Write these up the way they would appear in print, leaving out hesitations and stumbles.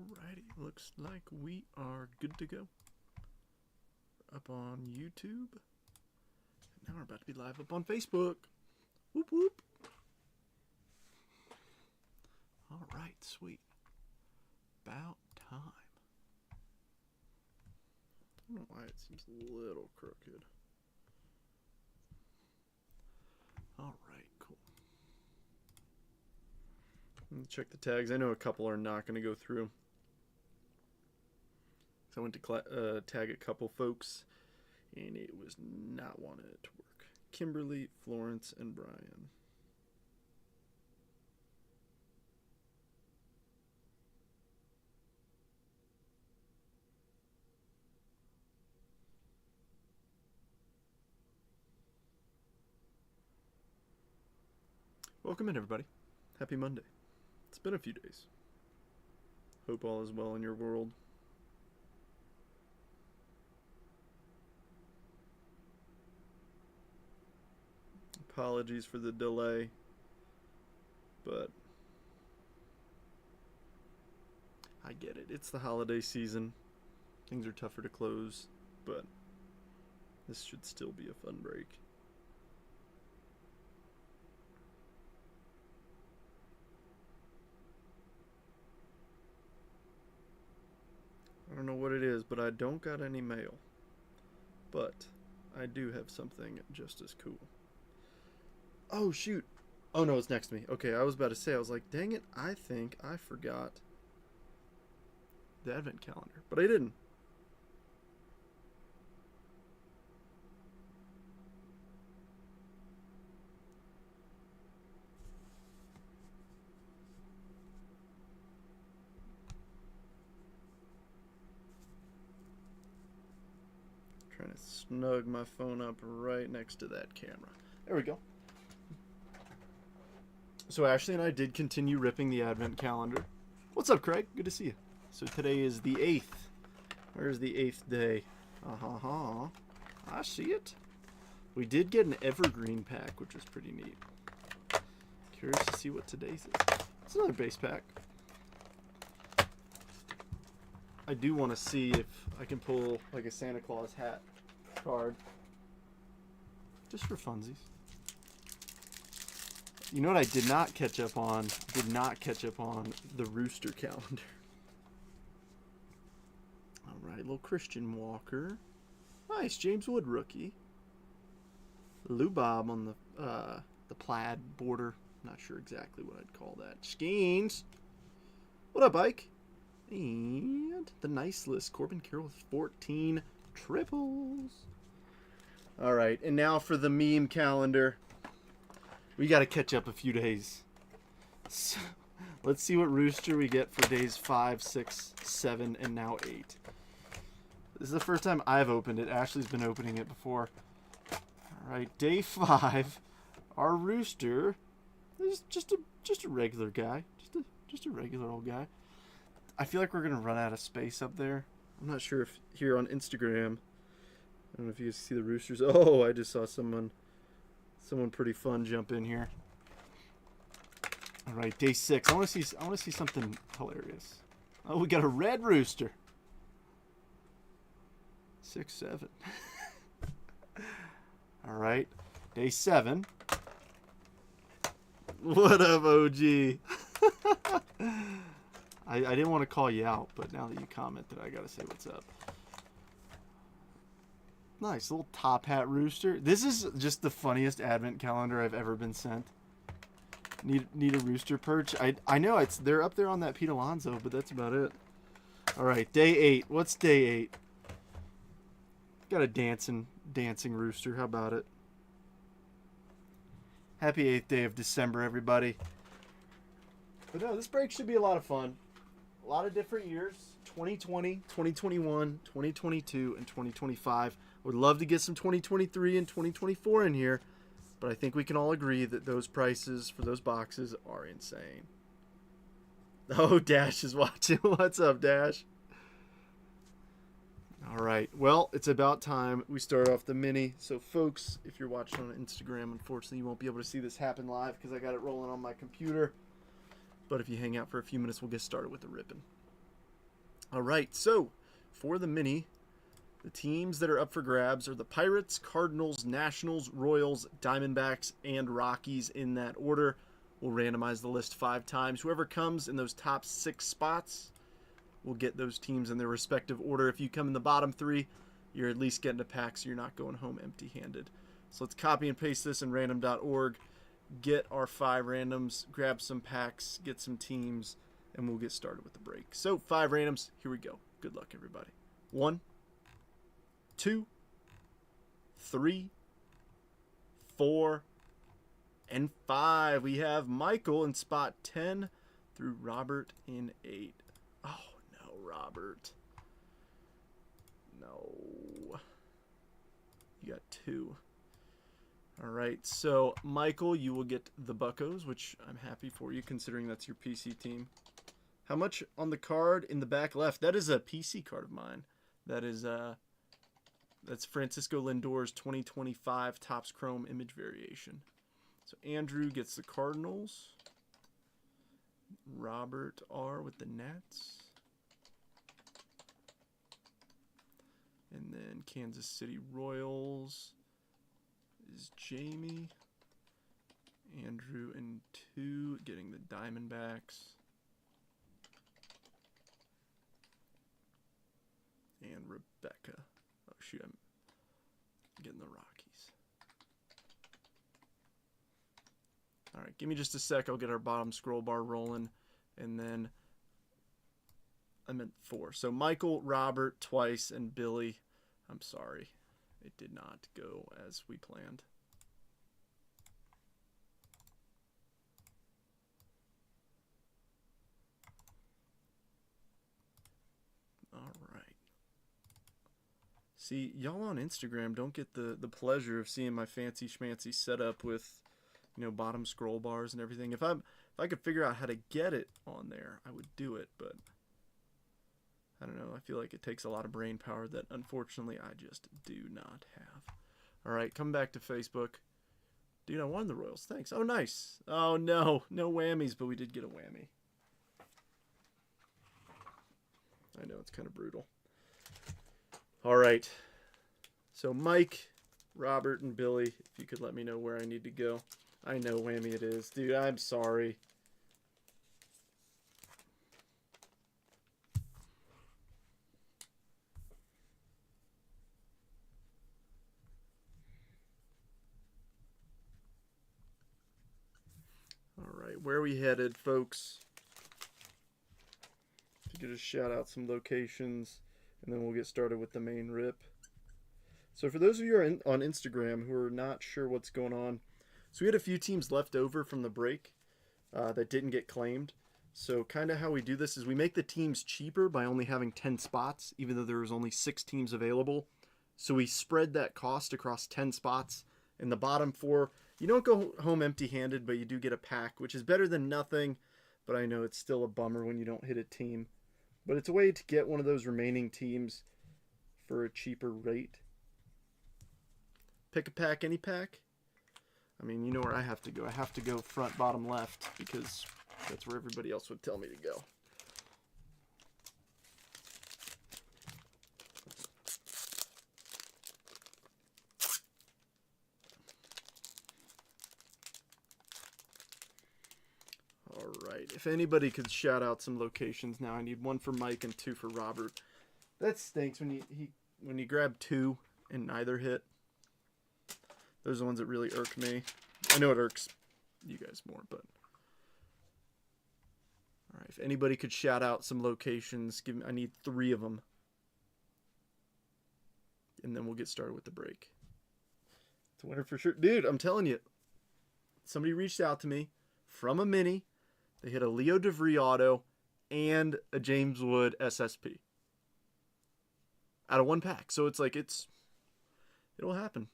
Alrighty, looks like we are good to go. Up on YouTube. And now we're about to be live up on Facebook. Whoop whoop. Alright, sweet. About time. I don't know why it seems a little crooked. Alright, cool. Check the tags. I know a couple are not going to go through. So I went to tag a couple folks, and it was not wanting it to work. Kimberly, Florence, and Brian. Welcome in, everybody. Happy Monday. It's been a few days. Hope all is well in your world. Apologies for the delay, but I get it. It's the holiday season. Things are tougher to close, but this should still be a fun break. I don't know what it is, but I don't got any mail. But I do have something just as cool. Oh, shoot. Oh, no, it's next to me. Okay, I was about to say, I was like, dang it, I think I forgot the advent calendar. But I didn't. Trying to snug my phone up right next to that camera. There we go. So Ashley and I did continue ripping the advent calendar. What's up, Craig? Good to see you. So today is the 8th. Where's the 8th day? I see it. We did get an evergreen pack, which was pretty neat. Curious to see what today's is. It's another base pack. I do want to see if I can pull like a Santa Claus hat card. Just for funsies. You know what I did not catch up on? Did not catch up on the Rooster calendar. Alright, little Christian Walker. Nice, James Wood rookie. Lou Bob on the plaid border. Not sure exactly what I'd call that. Skeens. What up, Ike? And the nice list. Corbin Carroll with 14 triples. Alright, and now for the meme calendar. We got to catch up a few days. So, let's see what Rooster we get for days 5, 6, 7, and now 8. This is the first time I've opened it. Ashley's been opening it before. Alright, day 5. Our Rooster is just a regular guy. Just a regular old guy. I feel like we're going to run out of space up there. I'm not sure if here on Instagram, I don't know if you guys see the Roosters. Oh, I just saw someone pretty fun jump in here. All right, day 6. I want to see something hilarious. Oh, we got a red Rooster. 6, 7. All right, day 7. What up, OG? I didn't want to call you out, but now that you commented, I gotta say what's up. Nice little top hat Rooster. This is just the funniest advent calendar I've ever been sent. Need a Rooster perch. I know they're up there on that Pete Alonso, but that's about it. All right, day 8. What's day 8? Got a dancing Rooster. How about it? Happy 8th day of December, everybody. But no, this break should be a lot of fun. A lot of different years. 2020, 2021, 2022, and 2025. Would love to get some 2023 and 2024 in here, but I think we can all agree that those prices for those boxes are insane. Oh, Dash is watching. What's up, Dash? All right. Well, it's about time we start off the mini. So, folks, if you're watching on Instagram, unfortunately, you won't be able to see this happen live because I got it rolling on my computer. But if you hang out for a few minutes, we'll get started with the ripping. All right, so for the mini, the teams that are up for grabs are the Pirates, Cardinals, Nationals, Royals, Diamondbacks, and Rockies in that order. We'll randomize the list 5 times. Whoever comes in those top 6 spots will get those teams in their respective order. If you come in the bottom 3, you're at least getting a pack, so you're not going home empty-handed. So let's copy and paste this in random.org, get our 5 randoms, grab some packs, get some teams, and we'll get started with the break. So 5 randoms, here we go. Good luck, everybody. 1, 2, 3, 4, and 5. We have Michael in spot 10 through Robert in 8. Oh, no, Robert. No. You got 2. All right, so Michael, you will get the Buccos, which I'm happy for you considering that's your PC team. How much on the card in the back left? That is a PC card of mine. That is that's Francisco Lindor's 2025 Topps Chrome image variation. So Andrew gets the Cardinals. Robert R with the Nats. And then Kansas City Royals is Jamie. Andrew in 2 getting the Diamondbacks. And Rebecca. Oh shoot, I'm getting the Rockies. Alright, give me just a sec. I'll get our bottom scroll bar rolling. And then I'm at 4. So Michael, Robert twice, and Billy. I'm sorry. It did not go as we planned. Alright. See, y'all on Instagram don't get the pleasure of seeing my fancy schmancy setup with, you know, bottom scroll bars and everything. If I could figure out how to get it on there, I would do it, but I don't know. I feel like it takes a lot of brain power that unfortunately I just do not have. All right, come back to Facebook. Dude, I won the Royals. Thanks. Oh, nice. Oh, no. No whammies, but we did get a whammy. I know, it's kind of brutal. All right. So Mike, Robert, and Billy, if you could let me know where I need to go. I know whammy it is. Dude, I'm sorry. All right, where are we headed, folks? If you could just shout out some locations, and then we'll get started with the main rip. So for those of you who are on Instagram who are not sure what's going on, so we had a few teams left over from the break that didn't get claimed. So kind of how we do this is we make the teams cheaper by only having 10 spots, even though there was only 6 teams available. So we spread that cost across 10 spots. In the bottom 4, you don't go home empty-handed, but you do get a pack, which is better than nothing. But I know it's still a bummer when you don't hit a team. But it's a way to get one of those remaining teams for a cheaper rate. Pick a pack, any pack. I mean, you know where I have to go. I have to go front, bottom, left, because that's where everybody else would tell me to go. All right. If anybody could shout out some locations now, I need 1 for Mike and 2 for Robert. That stinks when you grab 2 and neither hit. Those are the ones that really irk me. I know it irks you guys more, but all right. If anybody could shout out some locations, I need 3 of them, and then we'll get started with the break. It's a winner for sure, dude. I'm telling you, somebody reached out to me from a mini. They hit a Leo DeVry auto and a James Wood SSP out of 1 pack. So it's like it'll happen.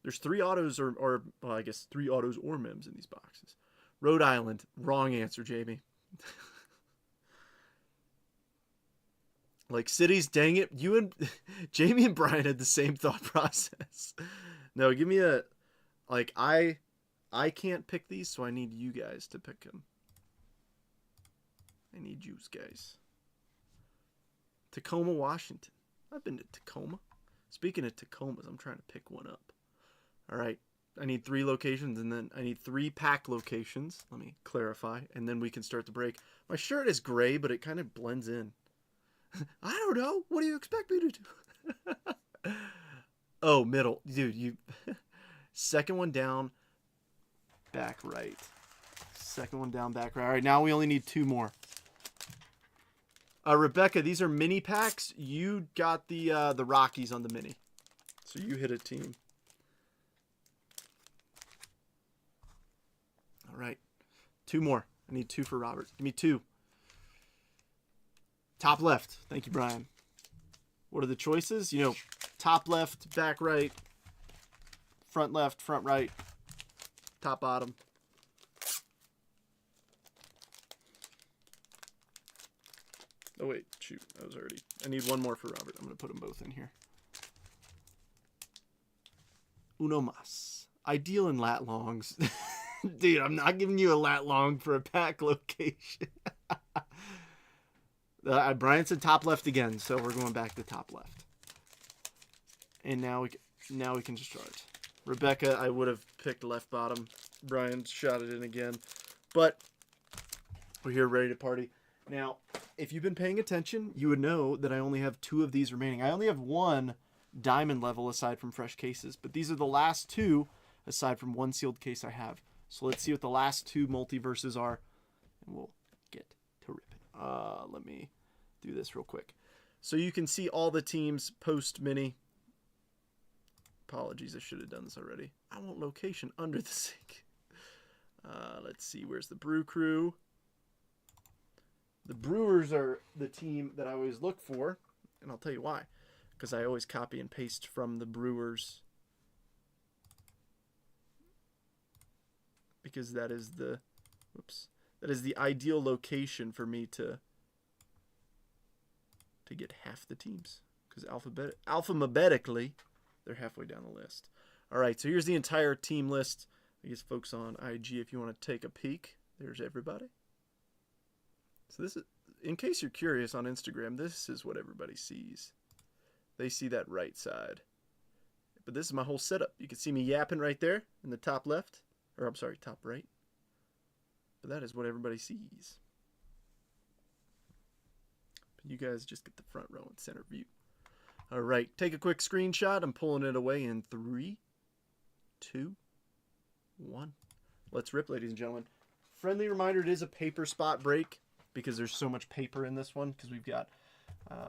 There's 3 autos or well, I guess 3 autos or mems in these boxes. Rhode Island. Wrong answer, Jamie. Like cities, dang it. You and Jamie and Brian had the same thought process. No, give me a like I can't pick these, so I need you guys to pick them. I need you guys. Tacoma, Washington. I've been to Tacoma. Speaking of Tacomas, I'm trying to pick one up. All right. I need 3 locations, and then I need 3 pack locations. Let me clarify, and then we can start the break. My shirt is gray, but it kind of blends in. I don't know. What do you expect me to do? Oh, middle. Dude, you... Second one down, back right. Second one down, back right. All right, now we only need 2 more. Rebecca, these are mini packs. You got the Rockies on the mini. So you hit a team. All right. 2 more. I need 2 for Robert. Give me 2. Top left. Thank you, Brian. What are the choices? You know, top left, back right, front left, front right, top bottom. Oh, wait. Shoot. I was already... I need 1 more for Robert. I'm going to put them both in here. Uno mas. Ideal in lat longs. Dude, I'm not giving you a lat long for a pack location. Brian said top left again, so we're going back to top left. And now we can just start. Rebecca, I would have picked left bottom. Brian shot it in again. But we're here ready to party. Now, if you've been paying attention, you would know that I only have 2 of these remaining. I only have 1 diamond level aside from fresh cases, but these are the last 2 aside from 1 sealed case I have. So let's see what the last 2 multiverses are, and we'll get to rip it. Let me do this real quick. So you can see all the teams post-mini. Apologies, I should have done this already. I want location under the sink. Let's see, where's the Brew Crew? The Brewers are the team that I always look for, and I'll tell you why. Because I always copy and paste from the Brewers. Because that is the, that is the ideal location for me to get half the teams. Because alphabetically, they're halfway down the list. All right, so here's the entire team list. I guess folks on IG, if you want to take a peek, there's everybody. So this is, in case you're curious on Instagram, this is what everybody sees. They see that right side. But this is my whole setup. You can see me yapping right there in the top left. Or I'm sorry, top right. But that is what everybody sees. But you guys just get the front row and center view. All right, take a quick screenshot. I'm pulling it away in 3, 2, 1. Let's rip, ladies and gentlemen. Friendly reminder, it is a paper spot break because there's so much paper in this one because we've got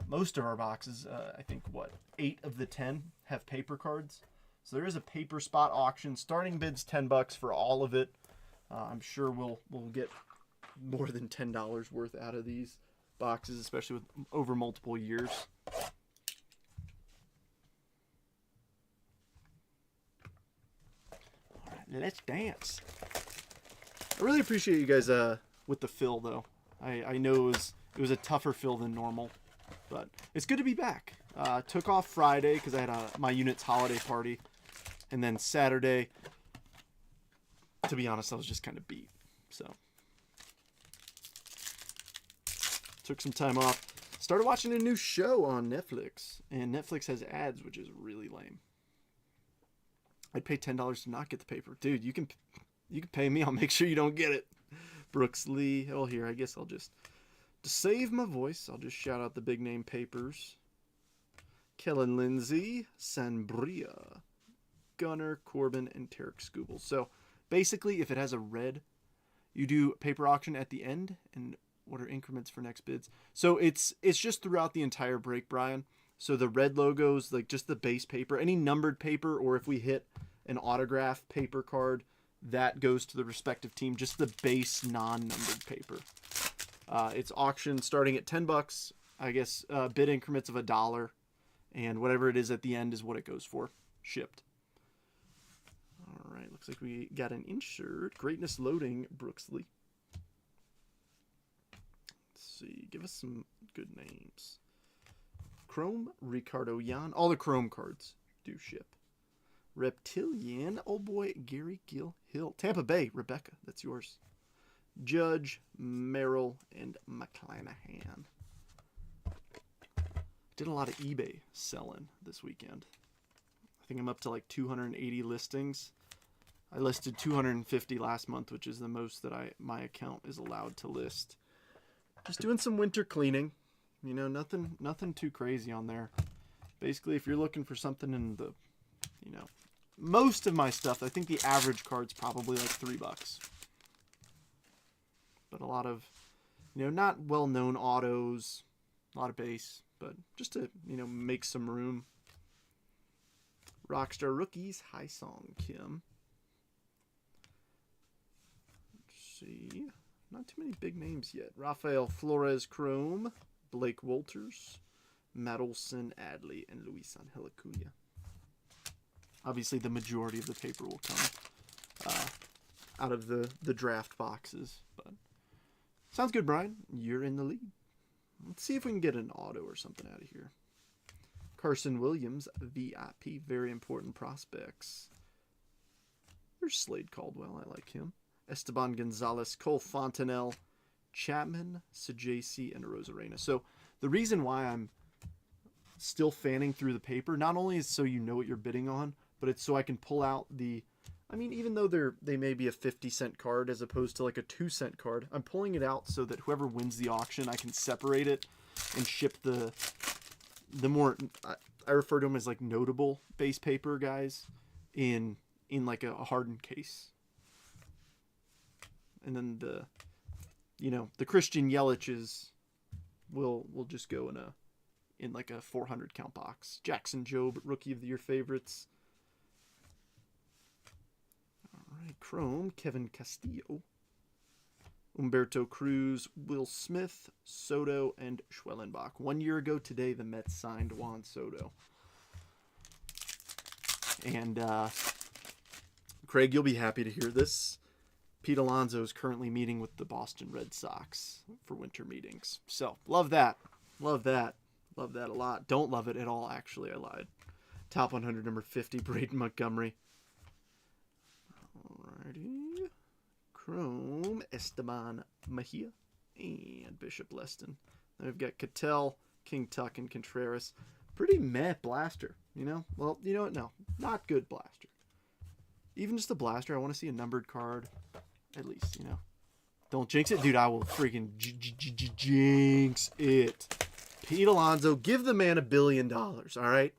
most of our boxes, I think, 8 of the 10 have paper cards. So there is a paper spot auction. Starting bid's $10 for all of it. I'm sure we'll get more than $10 worth out of these boxes, especially with over multiple years. All right, let's dance. I really appreciate you guys with the fill though. I know it was a tougher fill than normal, but it's good to be back. Took off Friday because I had my unit's holiday party, and then Saturday, to be honest, I was just kind of beat. So took some time off. Started watching a new show on Netflix, and Netflix has ads, which is really lame. I'd pay $10 to not get the paper, dude. You can pay me. I'll make sure you don't get it. Brooks Lee. Oh, here, I guess I'll just to save my voice, I'll just shout out the big name papers. Kellen Lindsay, Sanbria, Gunnar, Corbin, and Tarek Skubal. So basically, if it has a red, you do paper auction at the end, and what are increments for next bids? So it's just throughout the entire break, Brian. So the red logos, like just the base paper, any numbered paper, or if we hit an autograph paper card, that goes to the respective team, just the base non-numbered paper. It's auctioned starting at $10, I guess, bid increments of $1, and whatever it is at the end is what it goes for, shipped. All right, looks like we got an insert. Greatness loading, Brooksley. Let's see, give us some good names. Chrome, Ricardo Yan. All the Chrome cards do ship. Reptilian, oh boy, Gary Gill Hill. Tampa Bay, Rebecca, that's yours. Judge, Merrill, and McClanahan. Did a lot of eBay selling this weekend. I think I'm up to like 280 listings. I listed 250 last month, which is the most that my account is allowed to list. Just doing some winter cleaning. You know, nothing too crazy on there. Basically, if you're looking for something in the, you know, most of my stuff, I think the average card's probably like $3. But a lot of, you know, not well-known autos, a lot of base, but just to, you know, make some room. Rockstar Rookies, Hai Song Kim. Let's see. Not too many big names yet. Rafael Flores Chrome, Blake Walters, Madelson Adley, and Luis Angel Acuna. Obviously, the majority of the paper will come out of the draft boxes. But sounds good, Brian. You're in the lead. Let's see if we can get an auto or something out of here. Carson Williams, VIP, very important prospects. There's Slade Caldwell, I like him. Esteban Gonzalez, Cole Fontenelle, Chapman, Sajasi, and Rosarena. So the reason why I'm still fanning through the paper, not only is so you know what you're bidding on, but it's so I can pull out the, I mean, even though they may be a 50-cent card as opposed to like a 2-cent card, I'm pulling it out so that whoever wins the auction, I can separate it and ship the more, I refer to them as like notable base paper guys in like a hardened case. And then the, you know, the Christian Yelich's will just go in like a 400 count box. Jackson Jobe, Rookie of the Year favorites. All right, Chrome, Kevin Castillo, Humberto Cruz, Will Smith, Soto, and Schwellenbach. 1 year ago today, the Mets signed Juan Soto. And Craig, you'll be happy to hear this. Pete Alonso is currently meeting with the Boston Red Sox for winter meetings. So, love that. Love that. Love that a lot. Don't love it at all, actually. I lied. Top 100, number 50, Braden Montgomery. Alrighty. Chrome, Esteban Mejia, and Bishop Leston. Then we've got Cattell, King Tuck, and Contreras. Pretty meh blaster, you know? Well, you know what? No, not good blaster. Even just a blaster, I want to see a numbered card. At least, you know. Don't jinx it. Dude, I will freaking jinx it. Pete Alonso, give the man $1 billion, all right?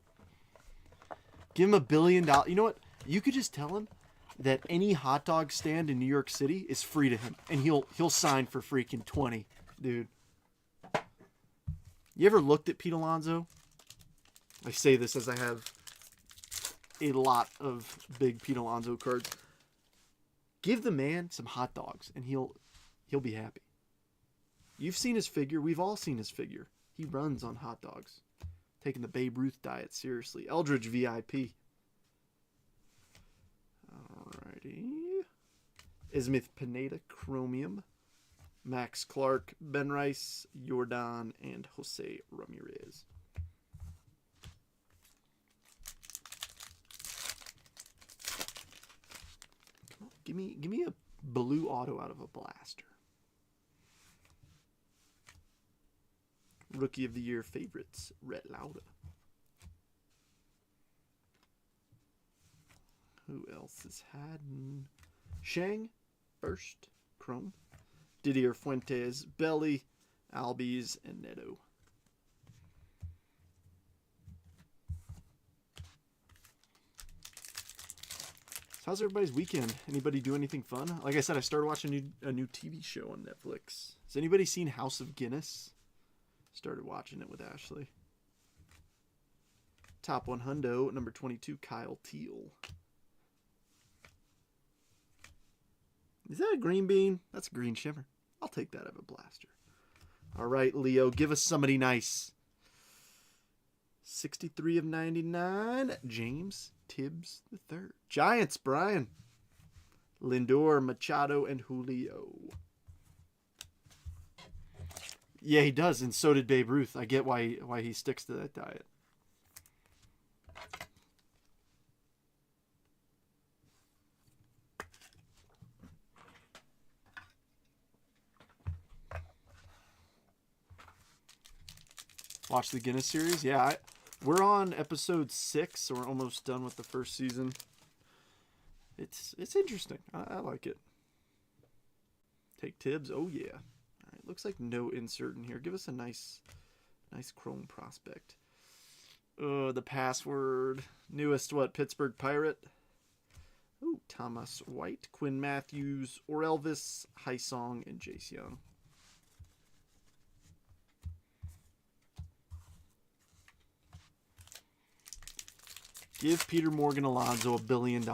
Give him $1 billion. You know what? You could just tell him that any hot dog stand in New York City is free to him. And he'll sign for freaking 20, dude. You ever looked at Pete Alonso? I say this as I have a lot of big Pete Alonso cards. Give the man some hot dogs, and he'll be happy. You've seen his figure. We've all seen his figure. He runs on hot dogs. Taking the Babe Ruth diet seriously. Eldridge VIP. Alrighty. Ismith Pineda Chromium. Max Clark, Ben Rice, Jordan, and Jose Ramirez. Give me a blue auto out of a blaster. Rookie of the Year favorites, Rhett Lauda. Who else is hiding? Shang, first, Chrome. Didier Fuentes, Belly, Albies, and Neto. How's everybody's weekend? Anybody do anything fun? Like I said, I started watching a new TV show on Netflix. Has anybody seen House of Guinness? Started watching it with Ashley. Top 100, number 22, Kyle Teal. Is that a green bean? That's a green shimmer. I'll take that out of a blaster. All right, Leo, give us somebody nice. 63 of 99, James Tibbs III. Giants, Brian. Lindor, Machado, and Julio. Yeah, he does, and so did Babe Ruth. I get why he sticks to that diet. Watch the Guinness series. Yeah, we're on episode 6, so we're almost done with the first season. It's interesting. I like it. Take Tibbs. Oh yeah. All right. Looks like no insert in here. Give us a nice Chrome prospect. The password. Newest what? Pittsburgh Pirate. Oh, Thomas White, Quinn Matthews, Orelvis, Hysong, and Jace Young. Give Peter Morgan Alonso $1 billion.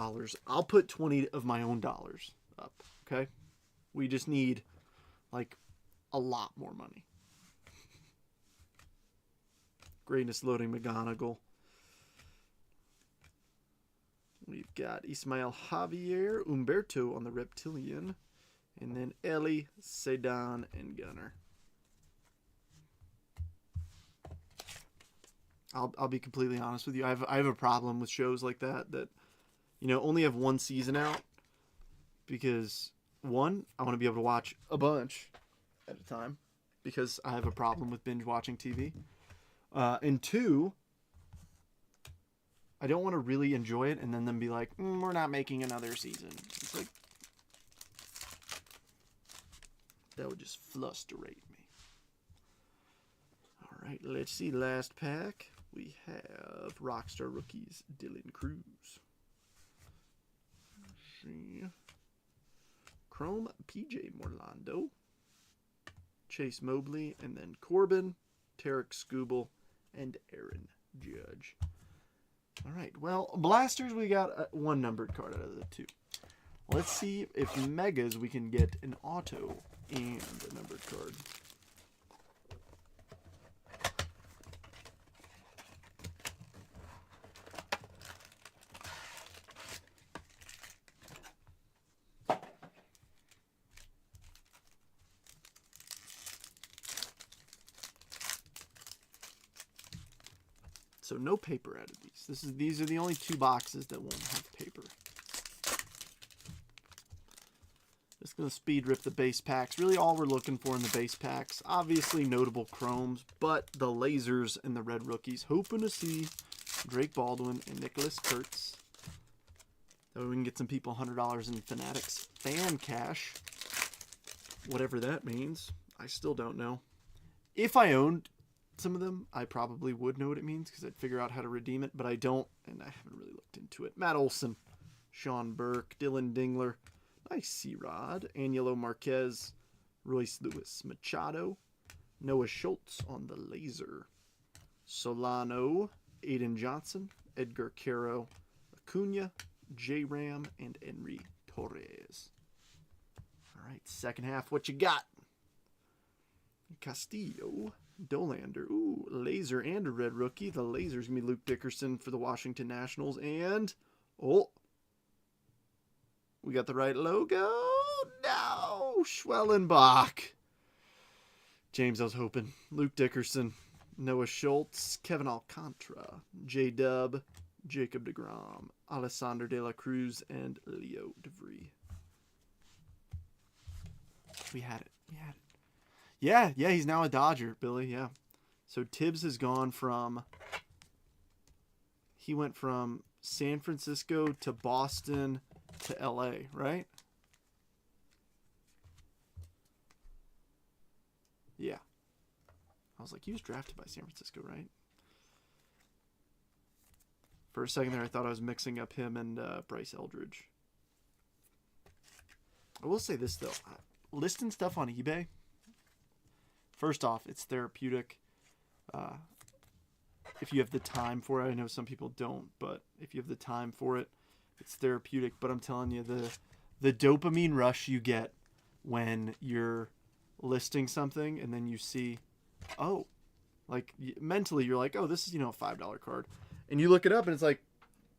I'll put 20 of my own dollars up. Okay? We just need, like, a lot more money. Greatness loading McGonagall. We've got Ismael Javier, Umberto on the Reptilian, and then Ellie, Sedan, and Gunner. I'll be completely honest with you. I have a problem with shows like that only have one season out, because one, I want to be able to watch a bunch at a time because I have a problem with binge watching TV. And two, I don't want to really enjoy it and then them be like, we're not making another season. It's like, that would just frustrate me. All right, let's see. Last pack. We have Rockstar Rookies, Dylan Cruz. Let's see. Chrome, PJ Morlando. Chase Mobley, and then Corbin, Tarek Skubal, and Aaron Judge. All right, well, blasters, we got one numbered card out of the two. Let's see if megas we can get an auto and a numbered card. So no paper out of these. These are the only two boxes that won't have paper. Just going to speed rip the base packs. Really all we're looking for in the base packs. Obviously notable chromes, but the lasers and the red rookies. Hoping to see Drake Baldwin and Nicholas Kurtz. That way we can get some people $100 in Fanatics fan cash. Whatever that means. I still don't know. If I owned some of them, I probably would know what it means because I'd figure out how to redeem it, but I don't, and I haven't really looked into it. Matt Olson, Sean Burke, Dylan Dingler, nice C-Rod, Angelo Marquez, Royce Lewis, Machado, Noah Schultz on the laser, Solano, Aiden Johnson, Edgar Caro, Acuna, J-Ram, and Henry Torres. All right, second half, what you got? Castillo, Dolander, ooh, laser and a red rookie. The laser's going to be Luke Dickerson for the Washington Nationals. And, oh, we got the right logo. No, Schwellenbach. James, I was hoping. Luke Dickerson, Noah Schultz, Kevin Alcantara, J-Dub, Jacob deGrom, Alessandro De La Cruz, and Leo DeVry. We had it. Yeah, he's now a Dodger, Billy, yeah. So Tibbs has gone from, he went from San Francisco to Boston to LA, right? Yeah. I was like, he was drafted by San Francisco, right? For a second there, I thought I was mixing up him and Bryce Eldridge. I will say this, though. Listing stuff on eBay, first off, it's therapeutic. If you have the time for it, I know some people don't, but if you have the time for it, it's therapeutic. But I'm telling you, the dopamine rush you get when you're listing something and then you see, oh, like mentally you're like, oh, this is, a $5 card. And you look it up and it's like,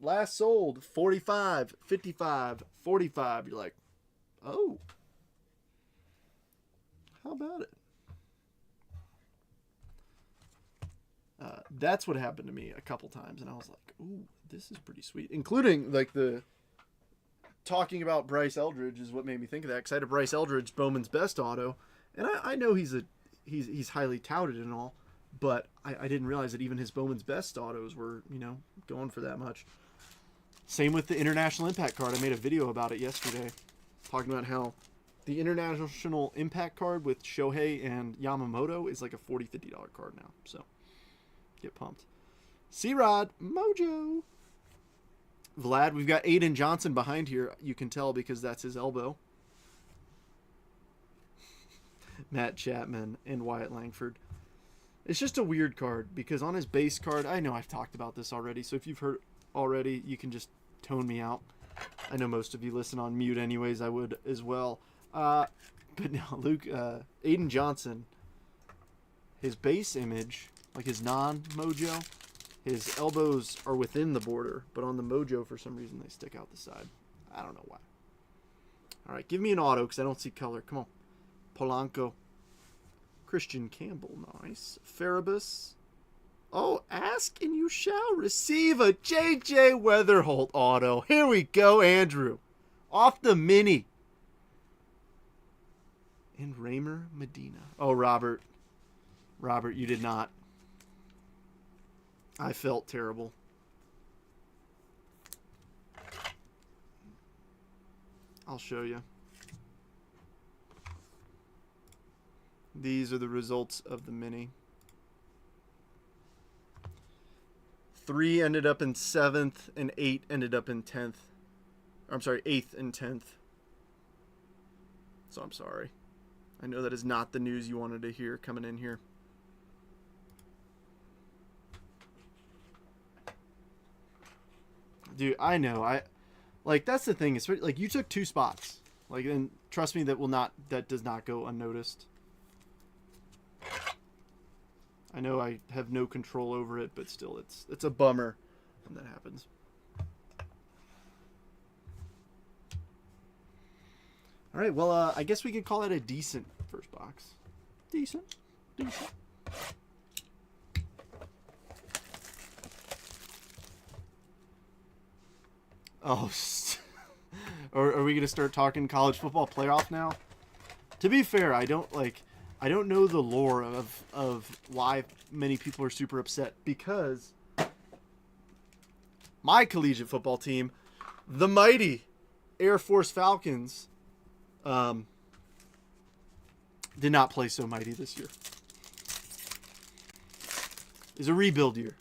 last sold, 45, 55, 45. You're like, oh, how about it? That's what happened to me a couple times, and I was like, ooh, this is pretty sweet. Including, like, the talking about Bryce Eldridge is what made me think of that, because I had a Bryce Eldridge Bowman's Best auto, and I know he's highly touted and all, But I didn't realize that even his Bowman's Best autos were, going for that much. Same with the International Impact card. I made a video about it yesterday, talking about how the International Impact card with Shohei and Yamamoto is like a $40, $50 card now. So, get pumped. C-Rod, Mojo. Vlad, we've got Aiden Johnson behind here. You can tell because that's his elbow. Matt Chapman and Wyatt Langford. It's just a weird card because on his base card, I know I've talked about this already, so if you've heard already, you can just tone me out. I know most of you listen on mute anyways, I would as well. But now, Aiden Johnson, his base image, like his non-Mojo, his elbows are within the border, but on the Mojo, for some reason, they stick out the side. I don't know why. All right, give me an auto because I don't see color. Come on. Polanco. Christian Campbell, nice. Farabus. Oh, ask and you shall receive a J.J. Weatherholt auto. Here we go, Andrew. Off the mini. And Raymer Medina. Oh, Robert. Robert, you did not. I felt terrible. I'll show you. These are the results of the mini. 3 ended up in 7th, and 8 ended up in 10th. I'm sorry, 8th and 10th. So I'm sorry. I know that is not the news you wanted to hear coming in here. Dude, I know. That's the thing. It's like you took 2 spots. Like, and trust me, that does not go unnoticed. I know I have no control over it, but still, it's a bummer when that happens. All right, well, I guess we could call it a decent first box. Decent. Oh, are we going to start talking college football playoff now? To be fair, I don't know the lore of why many people are super upset because my collegiate football team, the mighty Air Force Falcons, did not play so mighty this year. It's a rebuild year.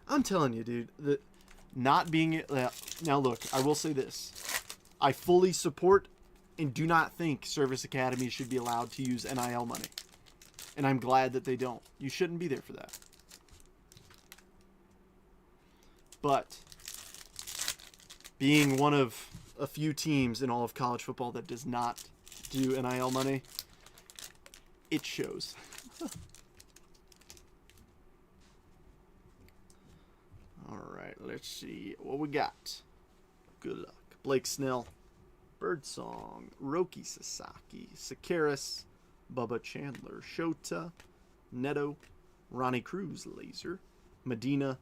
I'm telling you, dude, that not being now look, I will say this. I fully support and do not think service academies should be allowed to use NIL money. And I'm glad that they don't. You shouldn't be there for that. But being one of a few teams in all of college football that does not do NIL money, it shows. All right, let's see what we got. Good luck. Blake Snell, Birdsong, Roki Sasaki, Sakaris, Bubba Chandler, Shota, Neto, Ronnie Cruz, Laser, Medina,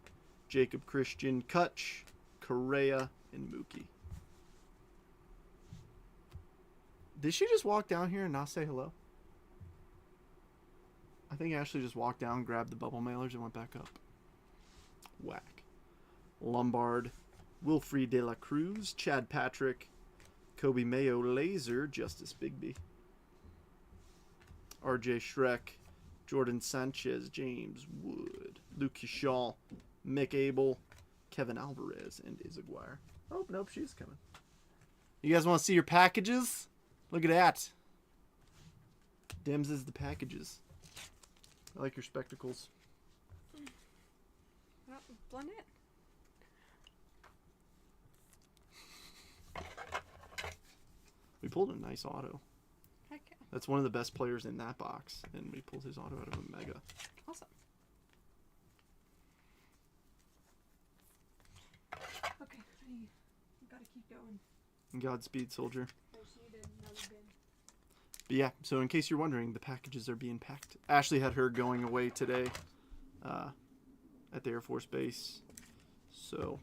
Jacob Christian, Kutch, Correa, and Mookie. Did she just walk down here and not say hello? I think Ashley just walked down, grabbed the bubble mailers, and went back up. Whack. Lombard, Wilfrey De La Cruz, Chad Patrick, Kobe Mayo, Laser, Justice Bigby, RJ Shrek, Jordan Sanchez, James Wood, Luke Shaw, Mick Abel, Kevin Alvarez, and Izaguirre. Oh, nope, she's coming. You guys want to see your packages? Look at that. Dems is the packages. I like your spectacles. Blend it. We pulled a nice auto. Heck yeah. That's one of the best players in that box, and we pulled his auto out of a mega. Awesome. Okay, I gotta keep going. Godspeed, soldier. There's needed another bin. But yeah, so in case you're wondering, the packages are being packed. Ashley had her going away today at the Air Force Base. So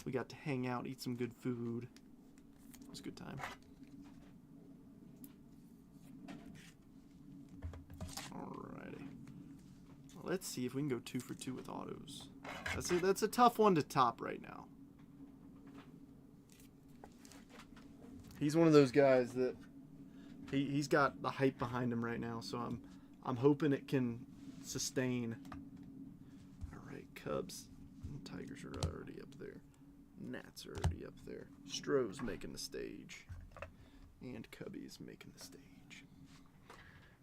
we got to hang out, eat some good food. It was a good time. Alrighty. Let's see if we can go 2 for 2 with autos. That's a tough one to top right now. He's one of those guys that he's got the hype behind him right now, so I'm hoping it can sustain. All right, Cubs and Tigers are already up there. Nats are already up there. Stroh's making the stage, and Cubby's making the stage.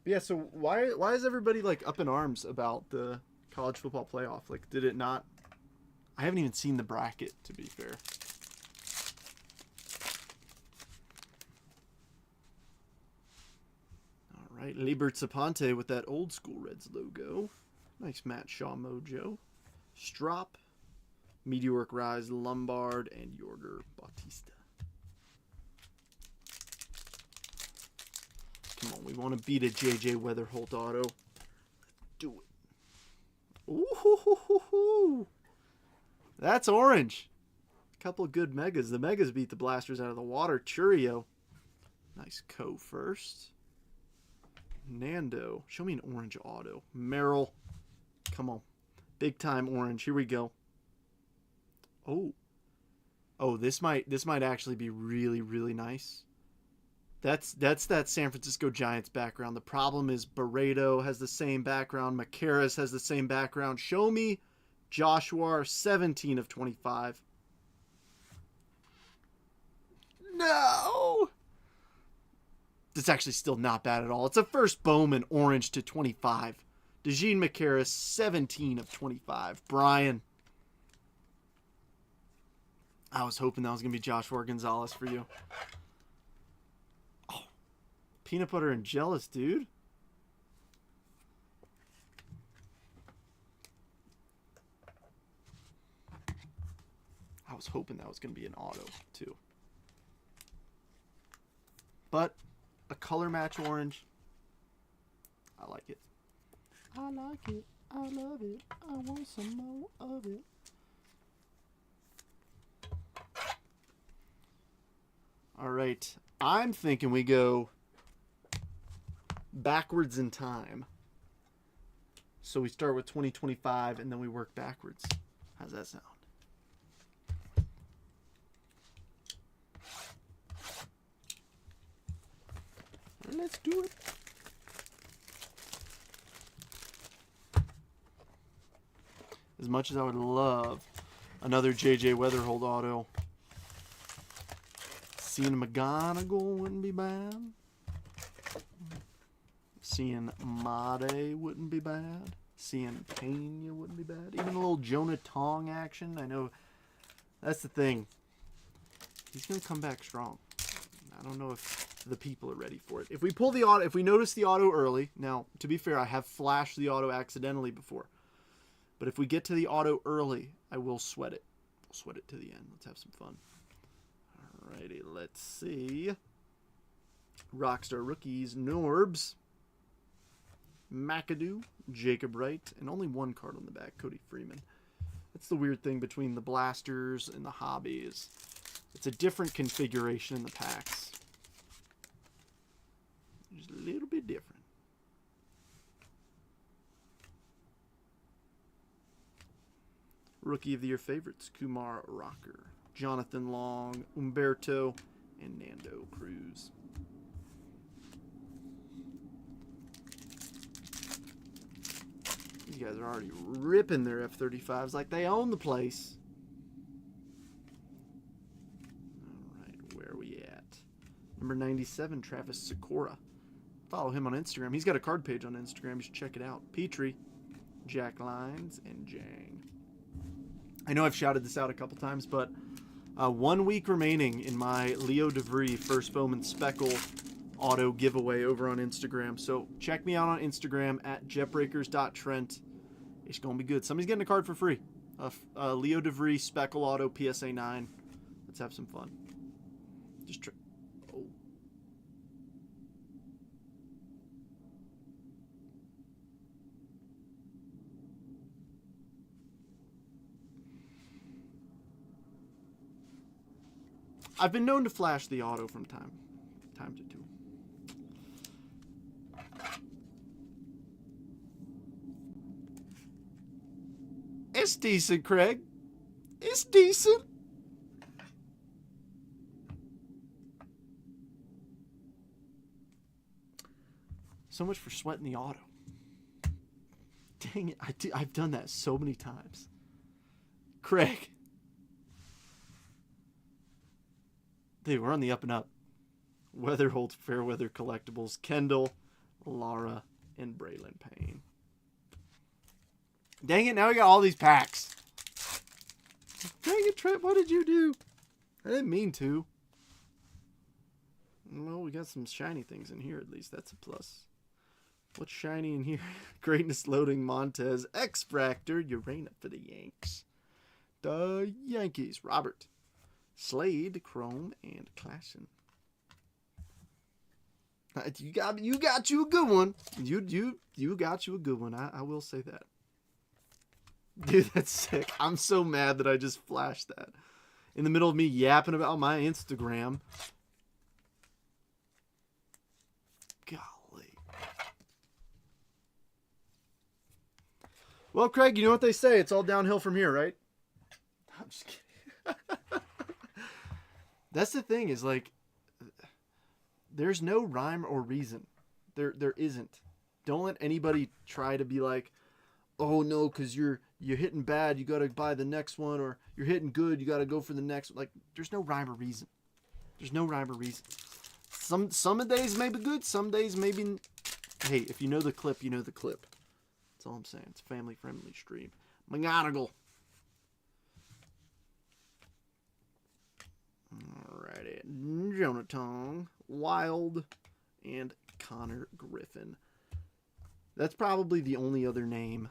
But yeah, so why is everybody like up in arms about the college football playoff? Like, did it not? I haven't even seen the bracket, to be fair. All right, Liebert Saponte with that old school Reds logo. Nice Matt Shaw mojo. Strop, Meteoric Rise, Lombard, and Yorger Bautista. Come on, we want to beat a JJ Weatherholt auto. Let's do it. Ooh, that's orange. A couple of good megas. The megas beat the blasters out of the water. Churio. Nice Co first. Nando. Show me an orange auto. Merrill. Come on. Big time orange. Here we go. Oh, this might actually be really, really nice. That's that San Francisco Giants background. The problem is Barreto has the same background. Macaras has the same background. Show me Joshua 17 of 25. No! That's actually still not bad at all. It's a first Bowman orange to 25. DeJean Macaras 17 of 25. Brian. I was hoping that was going to be Joshua Gonzalez for you. Peanut butter and jealous, dude. I was hoping that was going to be an auto, too. But a color match orange. I like it. I like it. I love it. I want some more of it. All right. I'm thinking we go backwards in time. So we start with 2025 and then we work backwards. How's that sound? Let's do it. As much as I would love another JJ Weatherholt auto, seeing McGonigal wouldn't be bad. Seeing Made wouldn't be bad. Seeing Pena wouldn't be bad. Even a little Jonah Tong action. I know that's the thing. He's going to come back strong. I don't know if the people are ready for it. If we pull the auto, if we notice the auto early, now, to be fair, I have flashed the auto accidentally before. But if we get to the auto early, I will sweat it. We'll sweat it to the end. Let's have some fun. Alrighty, let's see. Rockstar Rookies, Norbs. McAdoo, Jacob Wright, and only one card on the back, Cody Freeman. That's the weird thing between the blasters and the hobbies. It's a different configuration in the packs. Just a little bit different. Rookie of the Year favorites, Kumar Rocker, Jonathan Long, Umberto, and Nando Cruz. These guys are already ripping their F-35s like they own the place. Alright, where are we at? Number 97, Travis Sikora. Follow him on Instagram. He's got a card page on Instagram. You should check it out. Petrie, Jack Lines, and Jang. I know I've shouted this out a couple times, but 1 week remaining in my Leo DeVry First Bowman Speckle auto giveaway over on Instagram. So check me out on Instagram at jetbreakers.trent. It's going to be good. Somebody's getting a card for free. Leo DeVry Speckle auto PSA 9. Let's have some fun. Just try. Oh. I've been known to flash the auto from time to time. It's decent, Craig. It's decent. So much for sweating the auto. Dang it. I've done that so many times. Craig. Dude, we're on the up and up. Weatherholt, Fairweather Collectibles, Kendall, Lara, and Braylon Payne. Dang it, now we got all these packs. Dang it, Trent, what did you do? I didn't mean to. Well, we got some shiny things in here at least. That's a plus. What's shiny in here? Greatness Loading, Montez, X-Fractor, Urena for the Yanks. The Yankees, Robert. Slade, Chrome, and Klassen. You got you a good one. You got you a good one. I will say that. Dude, that's sick. I'm so mad that I just flashed that. In the middle of me yapping about my Instagram. Golly. Well, Craig, you know what they say. It's all downhill from here, right? I'm just kidding. That's the thing is, like, there's no rhyme or reason. There isn't. Don't let anybody try to be like, oh no, because you're hitting bad, you got to buy the next one, or you're hitting good, you got to go for the next one. Like, there's no rhyme or reason. There's no rhyme or reason. Some days may be good, some days maybe. Hey, if you know the clip, you know the clip. That's all I'm saying. It's a family-friendly stream. McGonagall. Alrighty. Jonathan, Wild, and Connor Griffin. That's probably the only other name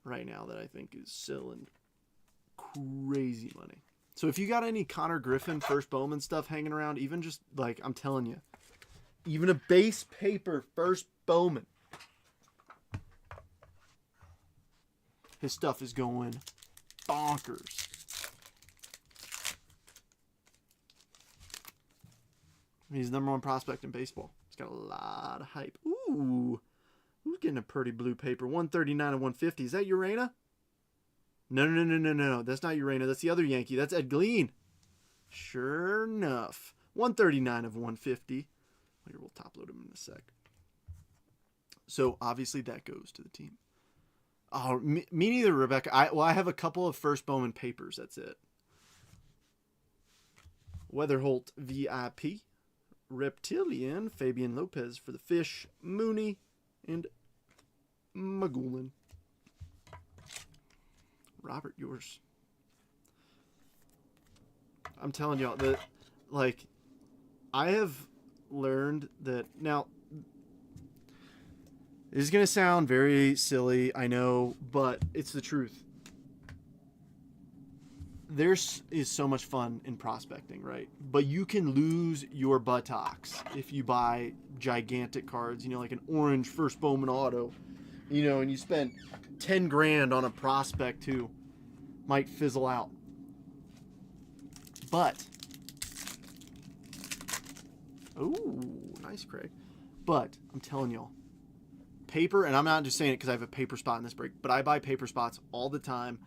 right now that I think is selling crazy money. So if you got any Connor Griffin first Bowman stuff hanging around, even just like, I'm telling you, even a base paper first Bowman, his stuff is going bonkers. He's the number 1 prospect in baseball. He's got a lot of hype. Ooh. Who's getting a pretty blue paper? 139 and 150. Is that Urena? No. That's not Urena. That's the other Yankee. That's Ed Glean. Sure enough. 139 of 150. Here, we'll top load him in a sec. So, obviously, that goes to the team. Oh, me neither, Rebecca. I have a couple of first Bowman papers. That's it. Weatherholt VIP. Reptilian, Fabian Lopez for the Fish, Mooney, and Magulin. Robert, yours. I'm telling y'all that, like, I have learned that now. This is gonna sound very silly, I know, but it's the truth. There is so much fun in prospecting, right? But you can lose your buttocks if you buy gigantic cards, you know, like an orange first Bowman auto, you know, and you spend 10 grand on a prospect who might fizzle out. But, ooh, nice, Craig. But I'm telling y'all, paper, and I'm not just saying it because I have a paper spot in this break, but I buy paper spots all the time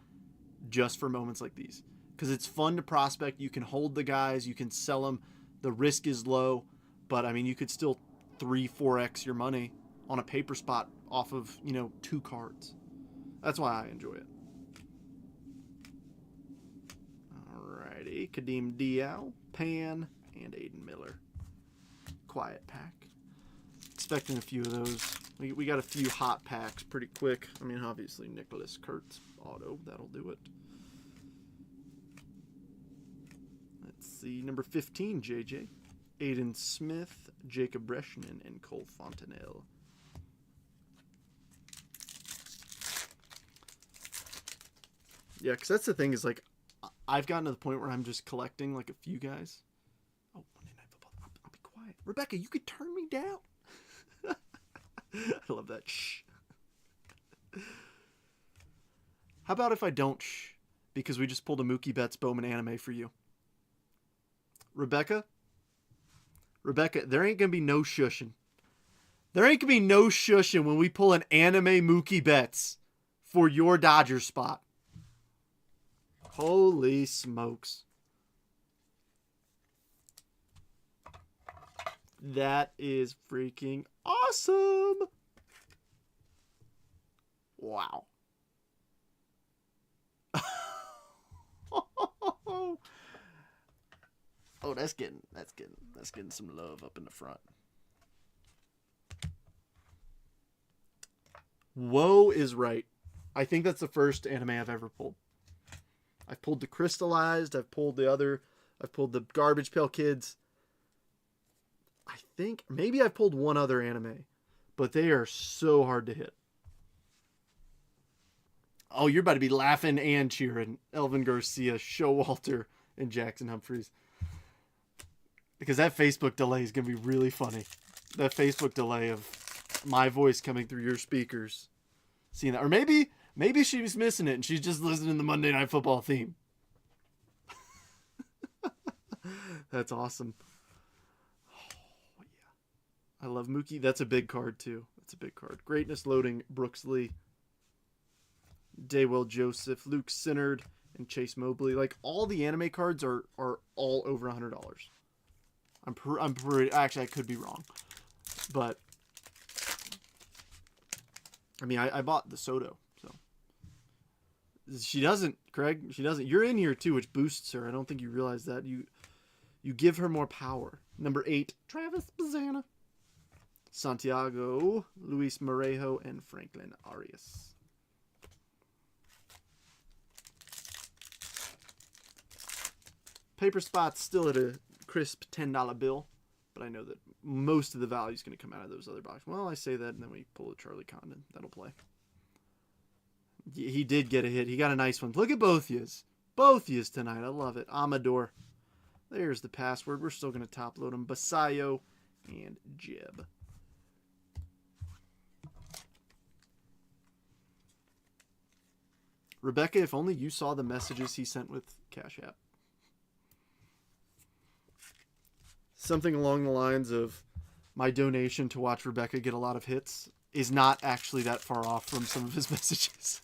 just for moments like these. Because it's fun to prospect. You can hold the guys. You can sell them. The risk is low. But, I mean, you could still 3-4x your money on a paper spot off of, you know, 2 cards. That's why I enjoy it. Alrighty. Kadeem Diao, Pan, and Aiden Miller. Quiet pack. Expecting a few of those. We got a few hot packs pretty quick. I mean, obviously, Nicholas Kurtz auto. That'll do it. Let's see. Number 15, JJ. Aiden Smith, Jacob Breshnan, and Cole Fontenelle. Yeah, because that's the thing is, like, I've gotten to the point where I'm just collecting, like, a few guys. Oh, Monday Night Football. I'll be quiet. Rebecca, you could turn me down. I love that. Shh. How about if I don't shh? Because we just pulled a Mookie Betts Bowman anime for you. Rebecca, there ain't going to be no shushing. There ain't going to be no shushing when we pull an anime Mookie Betts for your Dodgers spot. Holy smokes. That is freaking awesome. Wow. Oh, that's getting some love up in the front. Whoa is right. I think that's the first anime I've ever pulled. I've pulled the Crystallized, I've pulled the Garbage Pail Kids. I think maybe I've pulled one other anime, but they are so hard to hit. Oh, you're about to be laughing and cheering. Elvin Garcia, Showalter, and Jackson Humphreys. Because that Facebook delay is going to be really funny. That Facebook delay of my voice coming through your speakers. Seeing that. Or maybe she was missing it and she's just listening to the Monday Night Football theme. That's awesome. Oh, yeah. I love Mookie. That's a big card, too. That's a big card. Greatness Loading, Brooks Lee, Daywell Joseph, Luke Sinnard, and Chase Mobley. Like, all the anime cards are all over $100. I'm pretty... Actually, I could be wrong. But, I mean, I bought the Soto, so. She doesn't, Craig. She doesn't. You're in here, too, which boosts her. I don't think you realize that. You give her more power. Number 8, Travis Bazzana. Santiago, Luis Morejo, and Franklin Arias. Paper spot's still at a crisp $10 bill, but I know that most of the value is going to come out of those other boxes. Well, I say that, and then we pull a Charlie Condon. That'll play. He did get a hit. He got a nice one. Look at both yous. Both yous tonight. I love it. Amador. There's the password. We're still going to top load them. Basayo and Jeb. Rebecca, if only you saw the messages he sent with Cash App. Something along the lines of, my donation to watch Rebecca get a lot of hits is not actually that far off from some of his messages.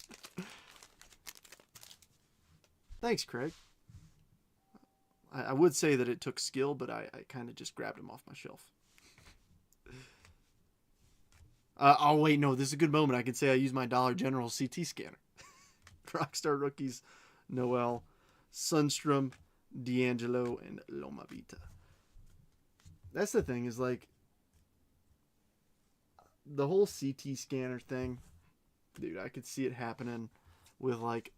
Thanks, Craig. I would say that it took skill, but I kind of just grabbed him off my shelf. Oh, wait, no, this is a good moment. I can say I use my Dollar General CT scanner. Rockstar rookies, Noel, Sundstrom, D'Angelo, and Loma Vita. That's the thing, is like, the whole CT scanner thing, dude, I could see it happening with, like,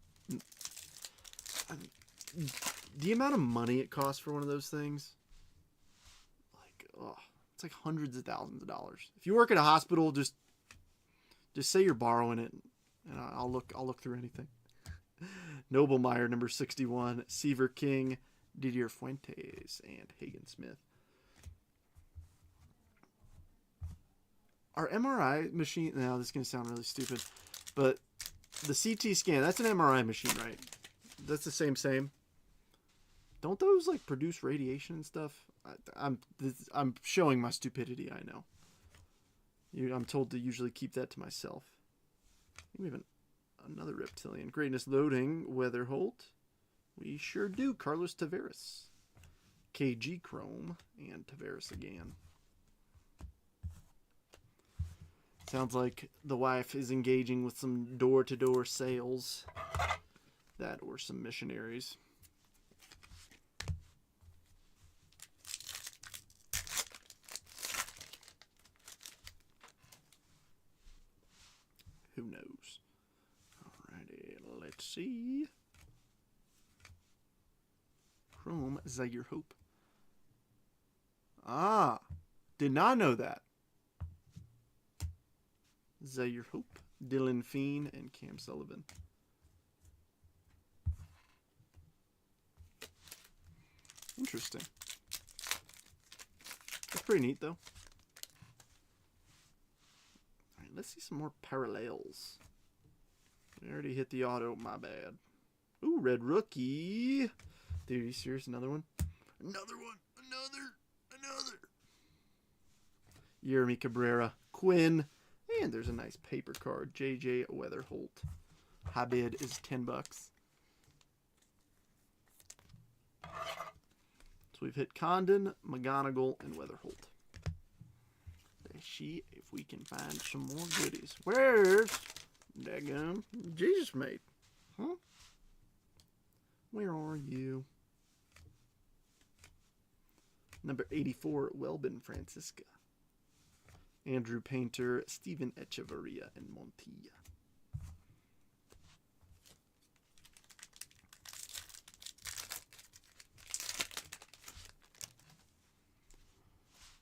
the amount of money it costs for one of those things. Like, oh, it's like hundreds of thousands of dollars. If you work at a hospital, just say you're borrowing it, and I'll look through anything. Noblemeyer, number 61, Seaver King, Didier Fuentes, and Hagen Smith. Our MRI machine, now this is going to sound really stupid, but the CT scan, that's an MRI machine, right? That's the same. Don't those like produce radiation and stuff? I'm showing my stupidity, I know. I'm told to usually keep that to myself. We have another reptilian. Greatness Loading, Weatherholt. We sure do. Carlos Tavares. KG Chrome, and Tavares again. Sounds like the wife is engaging with some door-to-door sales. That or some missionaries. Who knows? Alrighty, let's see. Chrome Zaire Hope. Ah, did not know that. Zaire Hope, Dylan Fiend, and Cam Sullivan. Interesting. That's pretty neat, though. All right, let's see some more parallels. We already hit the auto. My bad. Ooh, red rookie. Dude, are you serious? Another one? Another one. Another. Yeremy Cabrera. Quinn. And there's a nice paper card. JJ Weatherholt. High bid is $10. So we've hit Condon, McGonagall, and Weatherholt. Let's see if we can find some more goodies. Where's daggum Jesus mate? Huh? Where are you? Number 84, Welbin Francisca. Andrew Painter, Stephen Echeverria, and Montilla.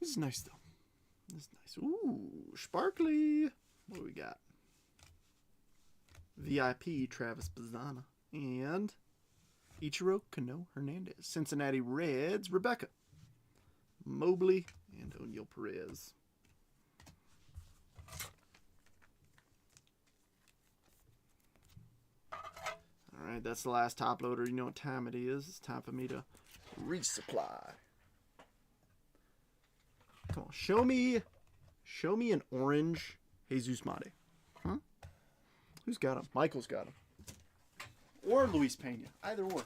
This is nice, though. This is nice. Ooh, sparkly. What do we got? VIP, Travis Bazzana. And Ichiro Kano Hernandez. Cincinnati Reds, Rebecca Mobley, and O'Neal Perez. Alright, that's the last top loader. You know what time it is. It's time for me to resupply. Come on, show me an orange Jesus Mate. Huh? Who's got him? Michael's got him. Or Luis Pena. Either or.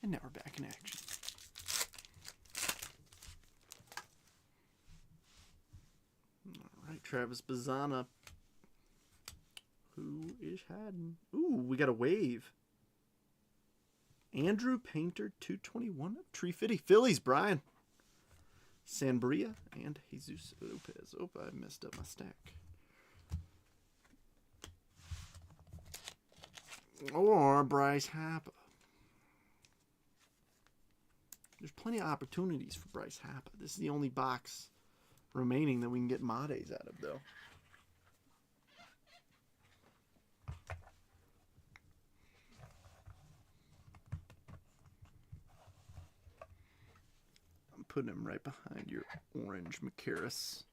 And now we're back in action. All right, Travis Bazzana. Who is hiding? Ooh, we got a wave. Andrew Painter, 221 of Tree Fitty. Phillies, Brian. Sanbria and Jesus Lopez. Oh, I messed up my stack. Or Bryce Harper. There's plenty of opportunities for Bryce Harper. This is the only box remaining that we can get Mates out of, though. I'm putting him right behind your orange Macaris.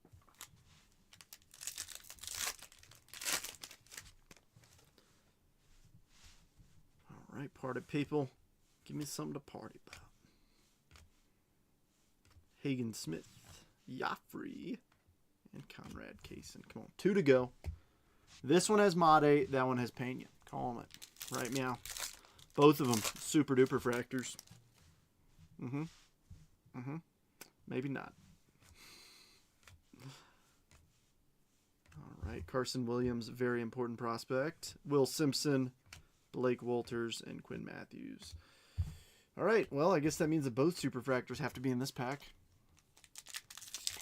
All right, party people. Give me something to party about. Hagen Smith, Joffrey, and Conrad Kaysen. Come on, 2 to go. This one has Mate, that one has Pena. Calling it. Right meow. Both of them super duper fractors. Maybe not. All right, Carson Williams, very important prospect. Will Simpson, Blake Walters, and Quinn Matthews. All right, well, I guess that means that both super fractors have to be in this pack.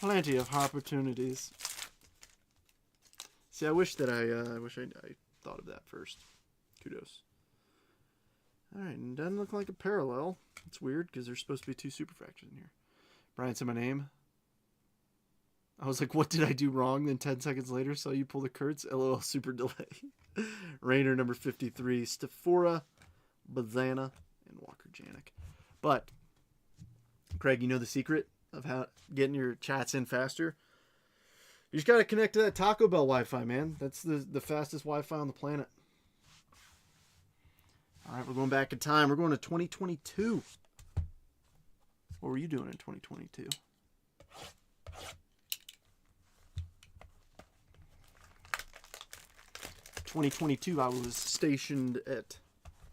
Plenty of opportunities. See, I wish that I thought of that first. Kudos. All right, and doesn't look like a parallel. It's weird because there's supposed to be 2 super fractors in here. Brian said my name. I was like, what did I do wrong? Then 10 seconds later, saw you pull the Kurtz. LOL, super delay. Rainer, number 53. Stefora, Bazzana, and Walker Janik. But, Craig, you know the secret of how getting your chats in faster? You just got to connect to that Taco Bell Wi-Fi, man. That's the fastest Wi-Fi on the planet. All right, we're going back in time. We're going to 2022. What were you doing in 2022? I was stationed at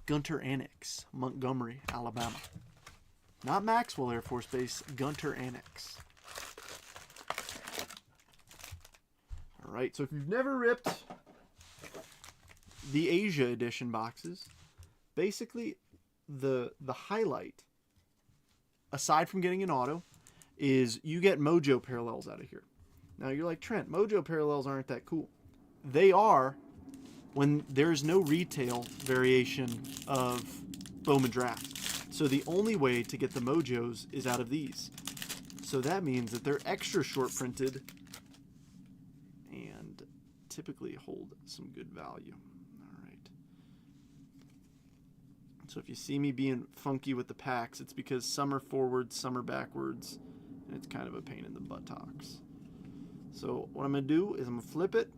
Gunter Annex, Montgomery, Alabama. Not Maxwell Air Force Base, Gunter Annex. All right, so if you've never ripped the Asia edition boxes, basically the highlight, aside from getting an auto, is you get Mojo parallels out of here. Now you're like, Trent, Mojo parallels aren't that cool. They are when there's no retail variation of Bowman Draft. So the only way to get the Mojos is out of these. So that means that they're extra short printed and typically hold some good value. All right. So if you see me being funky with the packs, it's because some are forwards, some are backwards, and it's kind of a pain in the buttocks. So what I'm going to do is I'm going to flip it.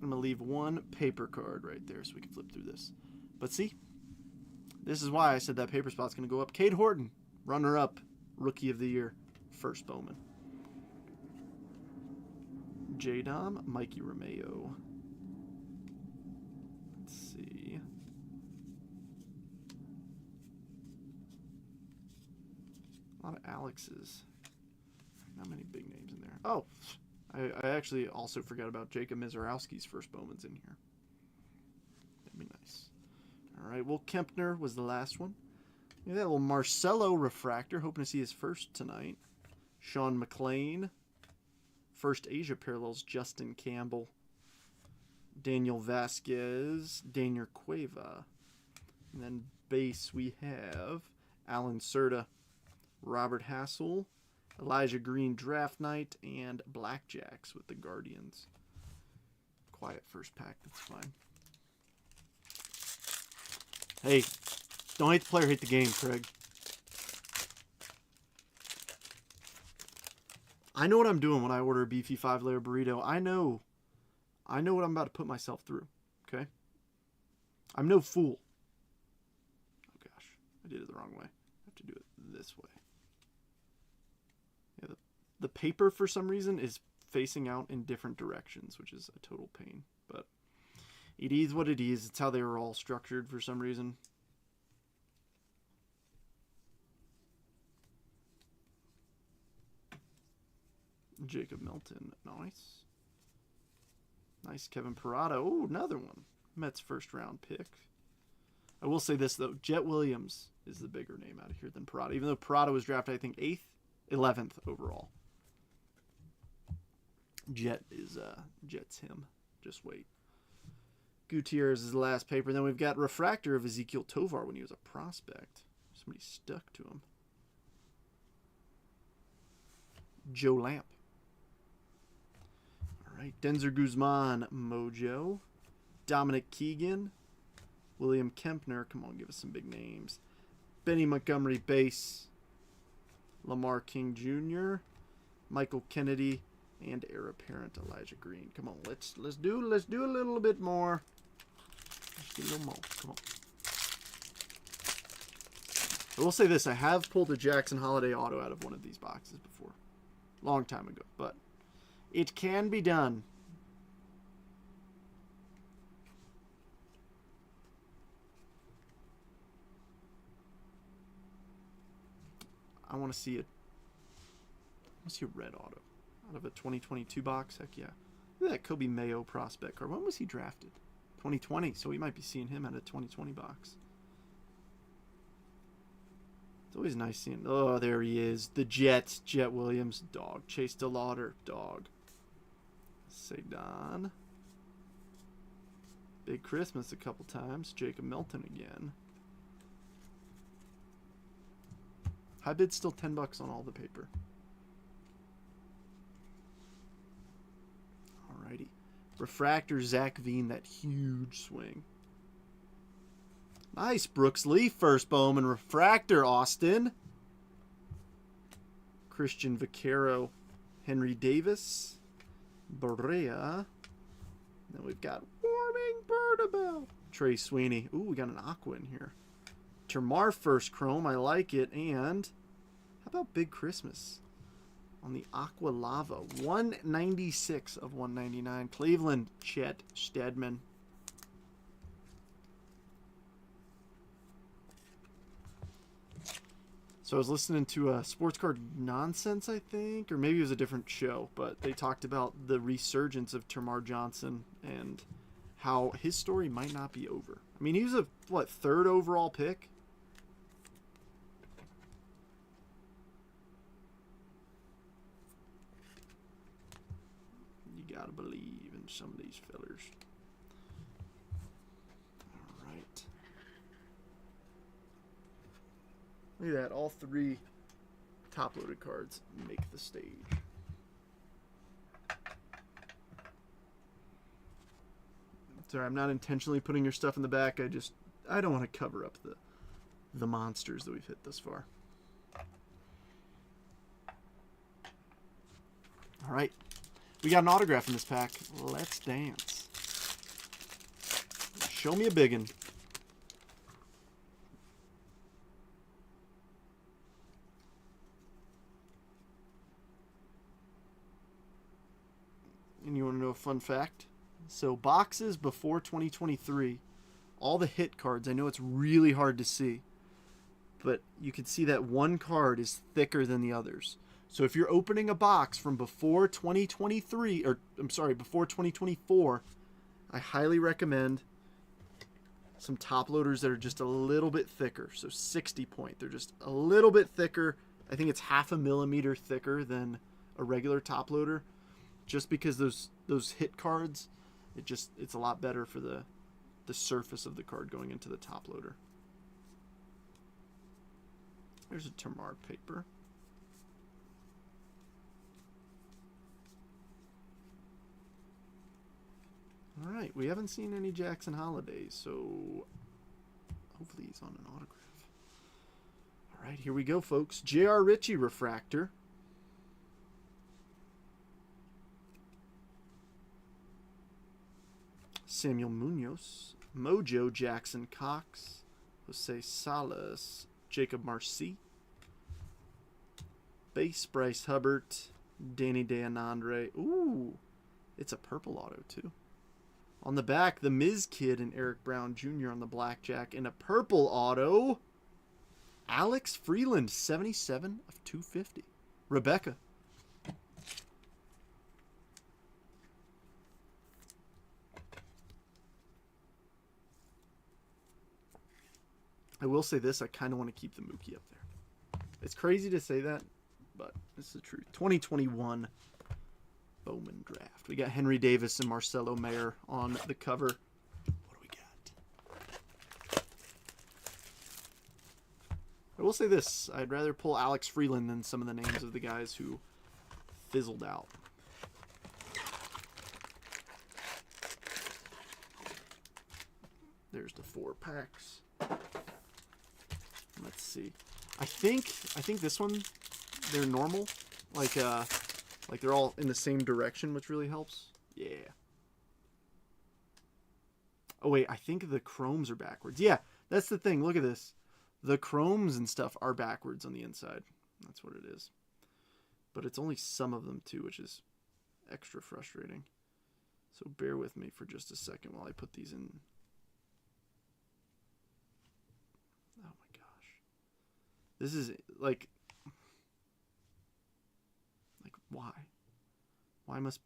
I'm going to leave one paper card right there so we can flip through this. But see, this is why I said that paper spot's going to go up. Cade Horton, runner-up, Rookie of the Year, first Bowman. J-Dom, Mikey Romeo. Let's see. A lot of Alex's. Not many big names in there. Oh, I actually also forgot about Jacob Mizorowski's first Bowman's in here. That'd be nice. All right, Will Kempner was the last one. Look at that little Marcelo refractor. Hoping to see his first tonight. Sean McLean. First Asia parallels, Justin Campbell. Daniel Vasquez. Daniel Cueva. And then base we have Alan Serta. Robert Hassel. Elijah Green draft night, and Blackjacks with the Guardians. Quiet first pack, that's fine. Hey, don't hate the player, hate the game, Craig. I know what I'm doing when I order a beefy 5-layer burrito. I know what I'm about to put myself through, okay? I'm no fool. Oh gosh, I did it the wrong way. I have to do it this way. Yeah, the paper, for some reason, is facing out in different directions, which is a total pain. But it is what it is. It's how they were all structured for some reason. Jacob Milton. Nice. Nice Kevin Parada. Oh, another one. Mets first round pick. I will say this, though. Jet Williams is the bigger name out of here than Parada. Even though Parada was drafted, I think, 8th. 11th overall. Jet is Jet's him. Just wait. Gutierrez is the last paper. Then we've got refractor of Ezekiel Tovar when he was a prospect. Somebody stuck to him. Joe Lamp. All right, Denzer Guzman, Mojo. Dominic Keegan. William Kempner. Come on, give us some big names. Benny Montgomery, base. Lamar King Jr., Michael Kennedy, and heir apparent Elijah Green. Come on, let's do a little bit more. Let's do a little more. Come on. I will say this: I have pulled a Jackson Holiday auto out of one of these boxes before, long time ago, but it can be done. I want to see it. I want to see a red auto out of a 2022 box. Heck yeah. Look at that Kobe Mayo prospect card. When was he drafted? 2020. So we might be seeing him at a 2020 box. It's always nice seeing. Oh, there he is. The Jets. Jet Williams. Dog. Chase DeLauder. Dog. Sedan. Big Christmas a couple times. Jacob Milton again. High bid's still $10 on all the paper. Alrighty. Refractor Zach Veen, that huge swing. Nice. Brooks Lee, first Bowman. Refractor, Austin. Christian Vaquero, Henry Davis. Berea. Then we've got Warming Birdabell. Trey Sweeney. Ooh, we got an Aqua in here. Termar first chrome, I like it. And how about Big Christmas on the Aqua Lava? 196 of 199. Cleveland, Chet Steadman. So I was listening to Sports Card Nonsense, I think, or maybe it was a different show, but they talked about the resurgence of Termar Johnson and how his story might not be over. I mean, he was a, what, 3rd overall pick? You gotta believe in some of these fellers. All right. Look at that. All 3 top-loaded cards make the stage. Sorry, I'm not intentionally putting your stuff in the back. I don't want to cover up the monsters that we've hit thus far. All right. We got an autograph in this pack. Let's dance. Show me a biggin. And you want to know a fun fact? So boxes before 2023, all the hit cards, I know it's really hard to see, but you can see that one card is thicker than the others. So if you're opening a box from before 2023, or I'm sorry, before 2024, I highly recommend some top loaders that are just a little bit thicker. So 60 point, they're just a little bit thicker. I think it's 0.5 millimeter thicker than a regular top loader, just because those hit cards, it's a lot better for the surface of the card going into the top loader. There's a Tamar paper. All right, we haven't seen any Jackson Holidays, so hopefully he's on an autograph. All right, here we go, folks. J.R. Ritchie refractor. Samuel Munoz, Mojo Jackson Cox, Jose Salas, Jacob Marcy, base Bryce Hubbard, Danny DeAndre. Ooh, it's a purple auto too. On the back, the Miz Kid and Eric Brown Jr. on the blackjack. In a purple auto, Alex Freeland, 77 of 250. Rebecca. I will say this, I kind of want to keep the Mookie up there. It's crazy to say that, but it's the truth. 2021 Bowman draft. We got Henry Davis and Marcelo Mayer on the cover. What do we got? I will say this, I'd rather pull Alex Freeland than some of the names of the guys who fizzled out. There's the 4 packs. Let's see. I think this one, they're normal. Like they're all in the same direction, which really helps. Yeah. Oh wait, I think the chromes are backwards. Yeah, that's the thing. Look at this. The chromes and stuff are backwards on the inside. That's what it is. But it's only some of them too, which is extra frustrating. So bear with me for just a second while I put these in. Oh my gosh. This is like why? Why must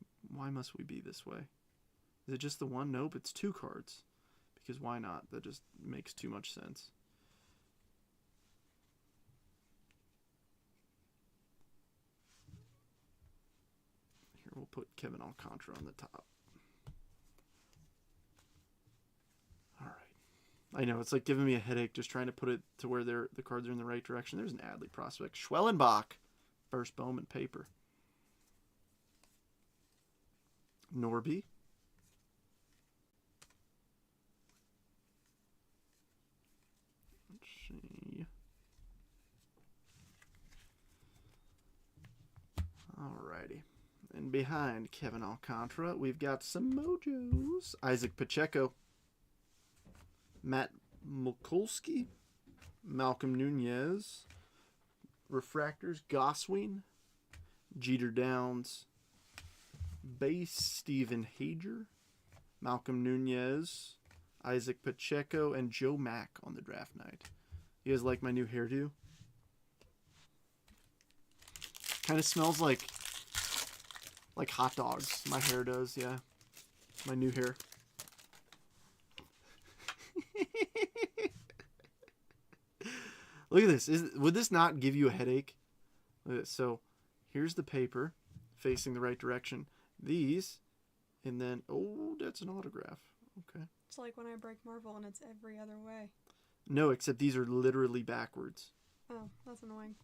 we be this way? Is it just the one? Nope, it's 2 cards. Because why not? That just makes too much sense. Here, we'll put Kevin Alcantara on the top. All right. I know, it's like giving me a headache just trying to put it to where the cards are in the right direction. There's an Adley prospect. Schwellenbach, first Bowman paper. Norby. Let's see. Alrighty. And behind Kevin Alcantara, we've got some Mojos. Isaac Pacheco. Matt Mikulski. Malcolm Nunez. Refractors, Goswing. Jeter Downs. Base, Stephen Hager, Malcolm Nunez, Isaac Pacheco, and Joe Mack on the draft night. You guys like my new hairdo? Kind of smells like hot dogs. My hair does, yeah. My new hair. Look at this. Would this not give you a headache? Look at this. So here's the paper facing the right direction. These, and then, oh, that's an autograph. Okay. It's like when I break Marvel and it's every other way. No, except these are literally backwards. Oh, that's annoying.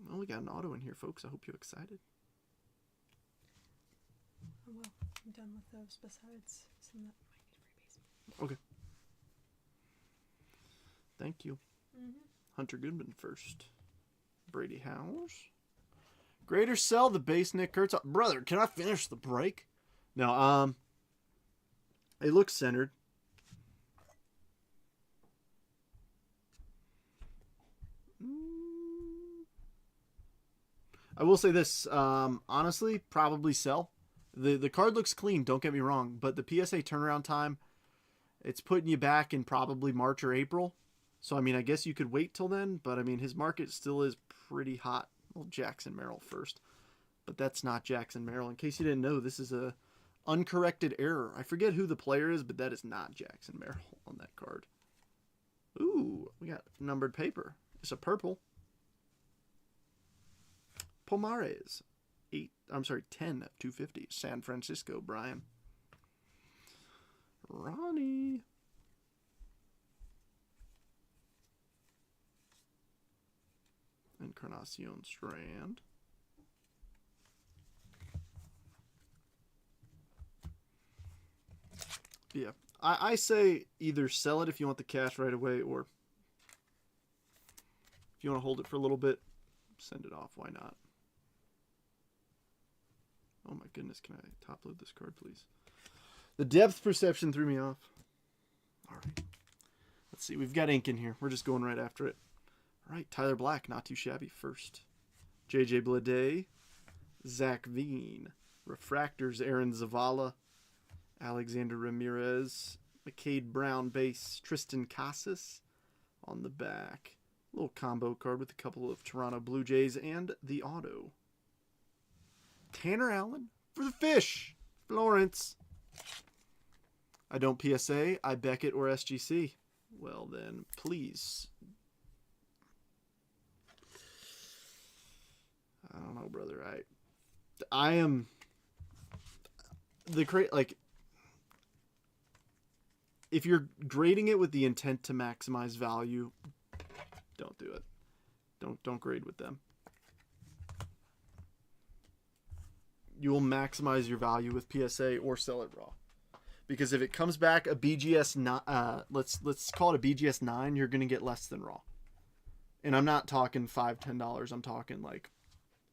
Well, we got an auto in here, folks. I hope you're excited. Oh, well, I'm done with those besides some that Okay. Thank you. Mm-hmm. Hunter Goodman first. Brady Howes. Greater sell the base Nick Kurtz. Brother, can I finish the break? No, it looks centered. I will say this, honestly, probably sell. The card looks clean, don't get me wrong, but the PSA turnaround time, it's putting you back in probably March or April. So, I mean, I guess you could wait till then, but I mean, his market still is pretty hot. Well, Jackson Merrill first. But that's not Jackson Merrill. In case you didn't know, this is a uncorrected error. I forget who the player is, but that is not Jackson Merrill on that card. Ooh, we got numbered paper. It's a purple. Pomares. 10 of 250. San Francisco, Brian. Ronnie. Encarnacion Strand. Yeah. I say either sell it if you want the cash right away, or if you want to hold it for a little bit, send it off. Why not? Oh my goodness, can I top load this card, please? The depth perception threw me off. All right. Let's see. We've got ink in here. We're just going right after it. All right. Tyler Black, not too shabby first. JJ Bleday. Zach Veen. Refractors, Aaron Zavala. Alexander Ramirez. McCade Brown base. Tristan Casas on the back. Little combo card with a couple of Toronto Blue Jays and the auto. Tanner Allen for the Fish. Florence. I don't PSA. I Beckett or SGC. Well then, please. I don't know, brother. I am if you're grading it with the intent to maximize value, don't do it. Don't grade with them. You will maximize your value with PSA or sell it raw. Because if it comes back a BGS, let's call it a BGS 9, you're going to get less than raw. And I'm not talking $5, $10. I'm talking like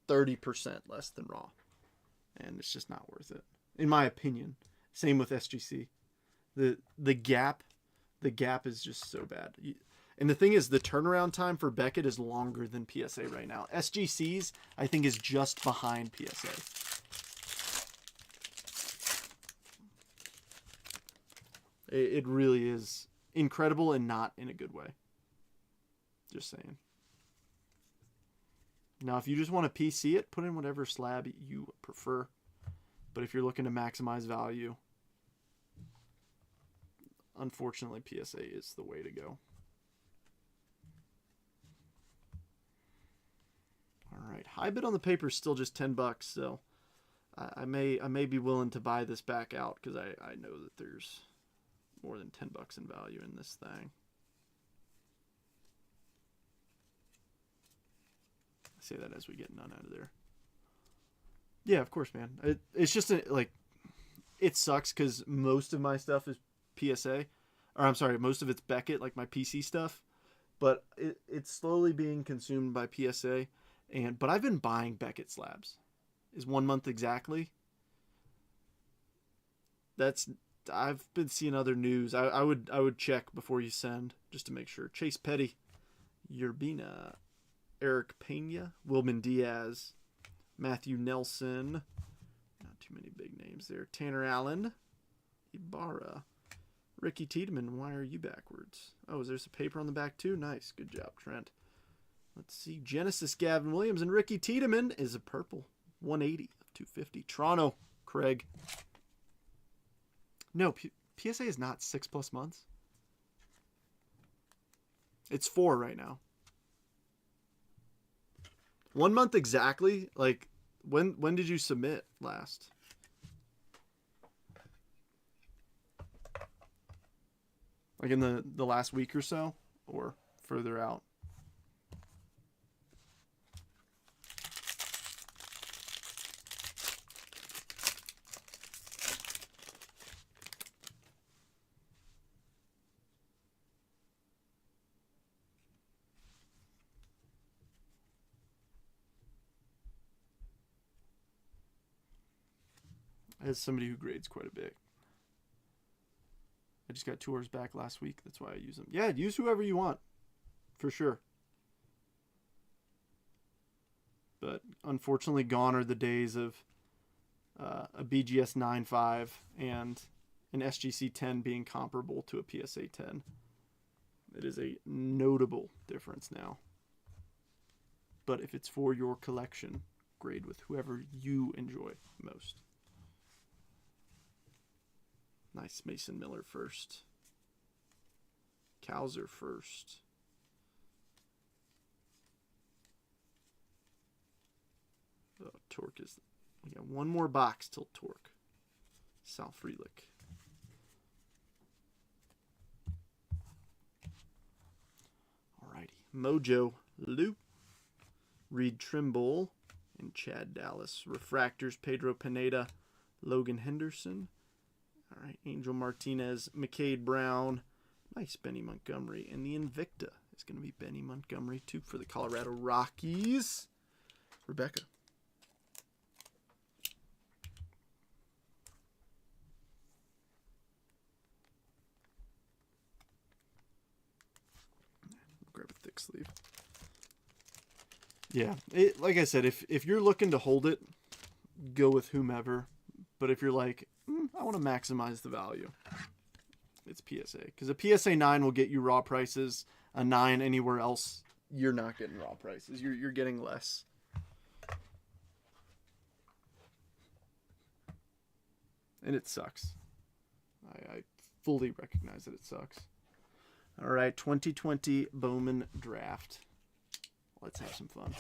30% less than raw. And it's just not worth it, in my opinion. Same with SGC. The gap is just so bad. And the thing is, the turnaround time for Beckett is longer than PSA right now. SGC's, I think, is just behind PSA. It really is incredible and not in a good way. Just saying. Now, if you just want to PC it, put in whatever slab you prefer. But if you're looking to maximize value, unfortunately, PSA is the way to go. All right, high bid on the paper is still just $10, so I may be willing to buy this back out because I know that there's more than $10 in value in this thing. I say that as we get none out of there. Yeah, of course, man. It's just it sucks because most of my stuff is PSA, or I'm sorry, most of it's Beckett, like my PC stuff, but it's slowly being consumed by PSA. But I've been buying Beckett slabs. Is 1 month exactly? I've been seeing other news. I would check before you send just to make sure. Chase Petty, Urbina, Eric Pena, Wilman Diaz, Matthew Nelson. Not too many big names there. Tanner Allen, Ibarra, Ricky Tiedemann. Why are you backwards? Oh, is there some paper on the back too? Nice, good job, Trent. Let's see. Genesis Gavin Williams and Ricky Tiedemann is a purple. 180 of 250. Toronto, Craig. No, PSA is not 6+ months. It's 4 right now. 1 month exactly. Like, when did you submit last? Like in the last week or so, or further out? as somebody who grades quite a bit. I just got tours back last week. That's why I use them. Yeah, use whoever you want. For sure. But unfortunately, gone are the days of a BGS 9.5 and an SGC 10 being comparable to a PSA 10. It is a notable difference now. But if it's for your collection, grade with whoever you enjoy most. Nice Mason Miller first. Cowser first. Oh, Torque is... We got one more box till Torque. Sal Frelick. Alrighty. Mojo Lou. Reed Trimble. And Chad Dallas. Refractors, Pedro Pineda. Logan Henderson. Alright, Angel Martinez. McCade Brown. Nice Benny Montgomery. And the Invicta is going to be Benny Montgomery too for the Colorado Rockies. Rebecca. Grab a thick sleeve. Yeah, like I said, if you're looking to hold it, go with whomever. But if you're like, I want to maximize the value, it's PSA. Because a PSA 9 will get you raw prices. A 9 anywhere else, you're not getting raw prices. You're getting less. And it sucks. I fully recognize that it sucks. All right, 2020 Bowman draft. Let's have some fun.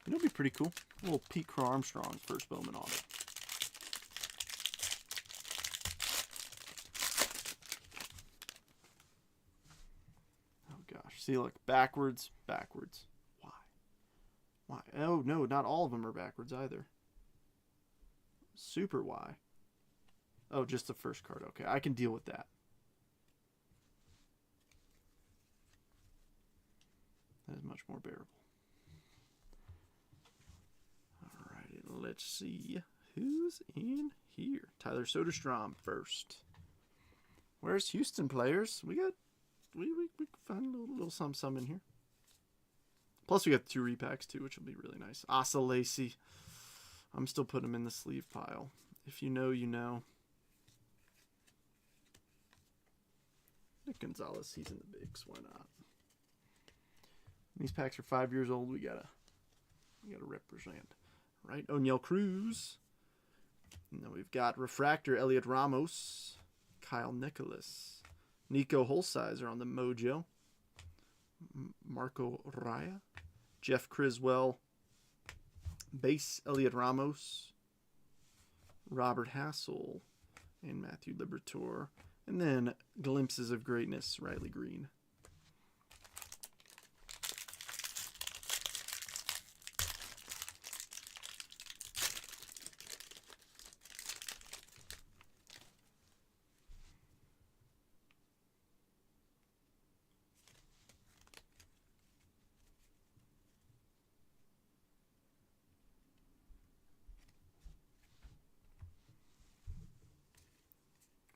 It'll be pretty cool. A little Pete Crow Armstrong first Bowman on it. See, look, backwards. Why? Oh, no, not all of them are backwards either. Super Y. Oh, just the first card. Okay, I can deal with that. That is much more bearable. All right, let's see who's in here. Tyler Soderstrom first. Where's Houston players? We can find a little some in here. Plus, we got 2 repacks, too, which will be really nice. Asa Lacy. I'm still putting him in the sleeve pile. If you know, you know. Nick Gonzalez, he's in the bigs. Why not? These packs are 5 years old. We gotta represent. Right? O'Neal Cruz. And then we've got Refractor, Elliot Ramos. Kyle Nicholas. Nico Holsizer on the Mojo. Marco Raya. Jeff Criswell. Base, Elliot Ramos. Robert Hassel. And Matthew Liberatore. And then Glimpses of Greatness, Riley Green.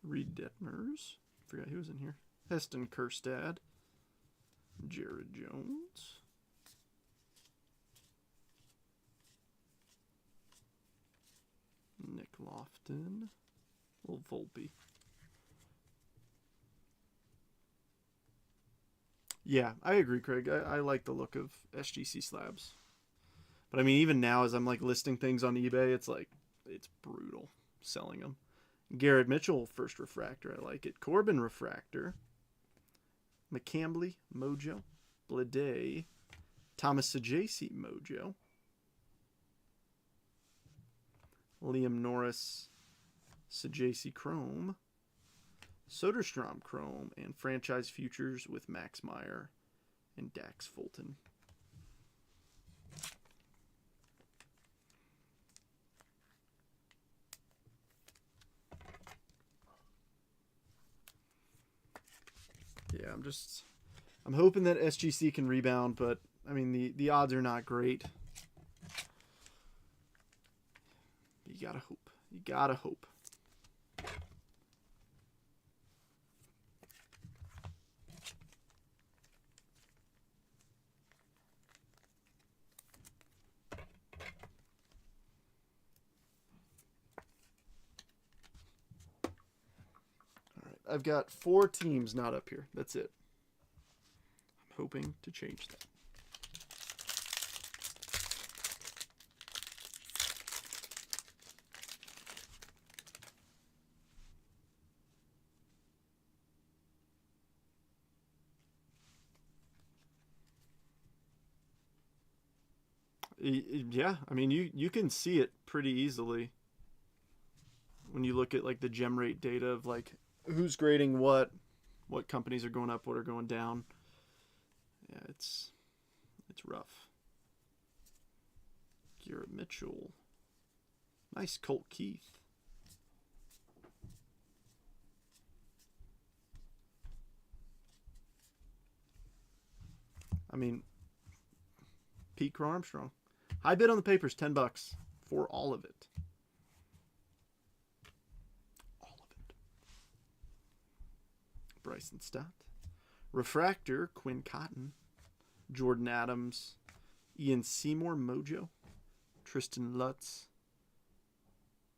Reed Detmers. Forgot he was in here. Heston Kjerstad. Jared Jones. Nick Lofton. Little Volpe. Yeah, I agree, Craig. I like the look of SGC slabs. But I mean, even now, as I'm like listing things on eBay, it's like, it's brutal selling them. Garrett Mitchell, first refractor. I like it. Corbin refractor. McCambly, Mojo. Blade. Thomas Sajaci, Mojo. Liam Norris, Sajaci Chrome. Soderstrom Chrome. And Franchise Futures with Max Meyer and Dax Fulton. Yeah, I'm hoping that SGC can rebound, but I mean the odds are not great. You gotta hope. You gotta hope. All right, I've got 4 teams not up here. That's it. I'm hoping to change that. Yeah, I mean you can see it pretty easily when you look at like the gem rate data of like who's grading what companies are going up, what are going down. Yeah, it's rough. Garrett Mitchell. Nice Colt Keith. I mean, Pete Crow Armstrong. High bid on the papers, $10 for all of it. All of it. Bryson Stott. Refractor, Quinn Cotton. Jordan Adams. Ian Seymour, Mojo. Tristan Lutz.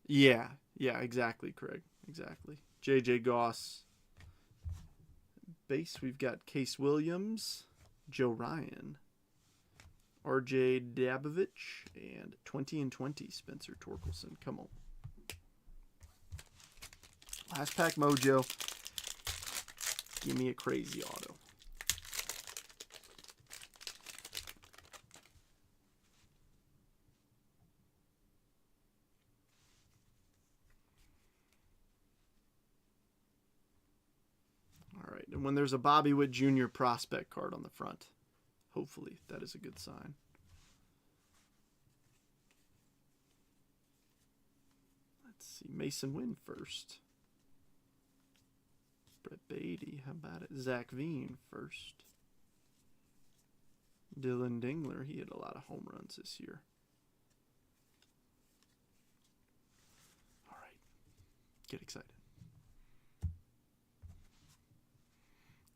Yeah, exactly, Craig. Exactly. JJ Goss. Base, we've got Case Williams. Joe Ryan. RJ Dabovich, and 20 and 20, Spencer Torkelson. Come on. Last pack Mojo. Give me a crazy auto. All right, and when there's a Bobby Witt Jr. prospect card on the front, hopefully that is a good sign. Let's see, Mason Wynn first. Brett Beatty, how about it? Zach Veen first. Dylan Dingler, he had a lot of home runs this year. All right, get excited.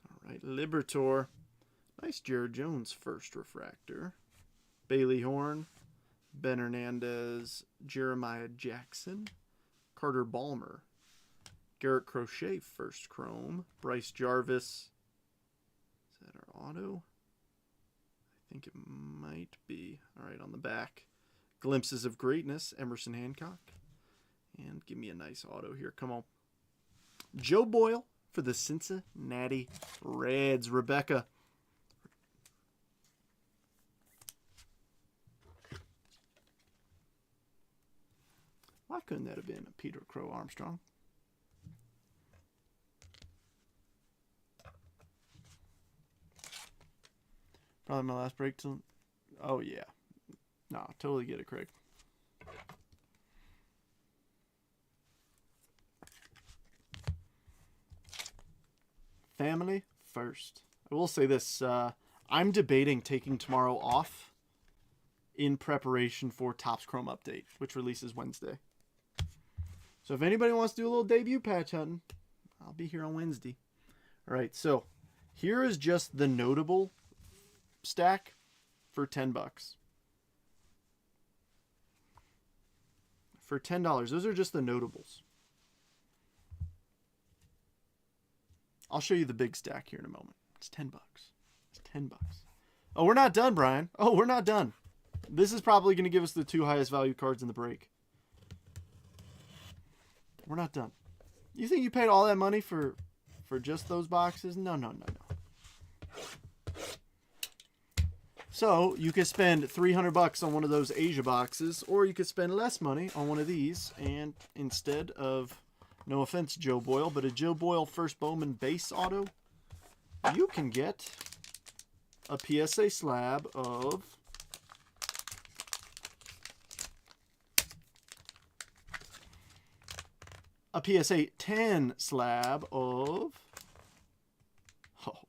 All right, Libertor. Nice Jared Jones first refractor. Bailey Horn, Ben Hernandez, Jeremiah Jackson, Carter Balmer, Garrett Crochet first chrome, Bryce Jarvis. Is that our auto? I think it might be. All right, on the back. Glimpses of Greatness, Emerson Hancock. And give me a nice auto here. Come on. Joe Boyle for the Cincinnati Reds. Rebecca. Why couldn't that have been a Peter Crow Armstrong? Probably my last break till... Oh, yeah. No, totally get it, Craig. Family first. I will say this. I'm debating taking tomorrow off in preparation for Topps Chrome Update, which releases Wednesday. So if anybody wants to do a little debut patch hunting, I'll be here on Wednesday. All right, so here is just the notable stack for $10. For $10, those are just the notables. I'll show you the big stack here in a moment. It's $10. It's $10. Oh, we're not done, Brian. Oh, we're not done. This is probably going to give us the 2 highest value cards in the break. We're not done. You think you paid all that money for just those boxes? No. So you could spend $300 on one of those Asia boxes, or you could spend less money on one of these, and instead of, no offense, Joe Boyle, but a Joe Boyle first Bowman base auto, you can get a PSA slab of a PSA 10 slab of, oh,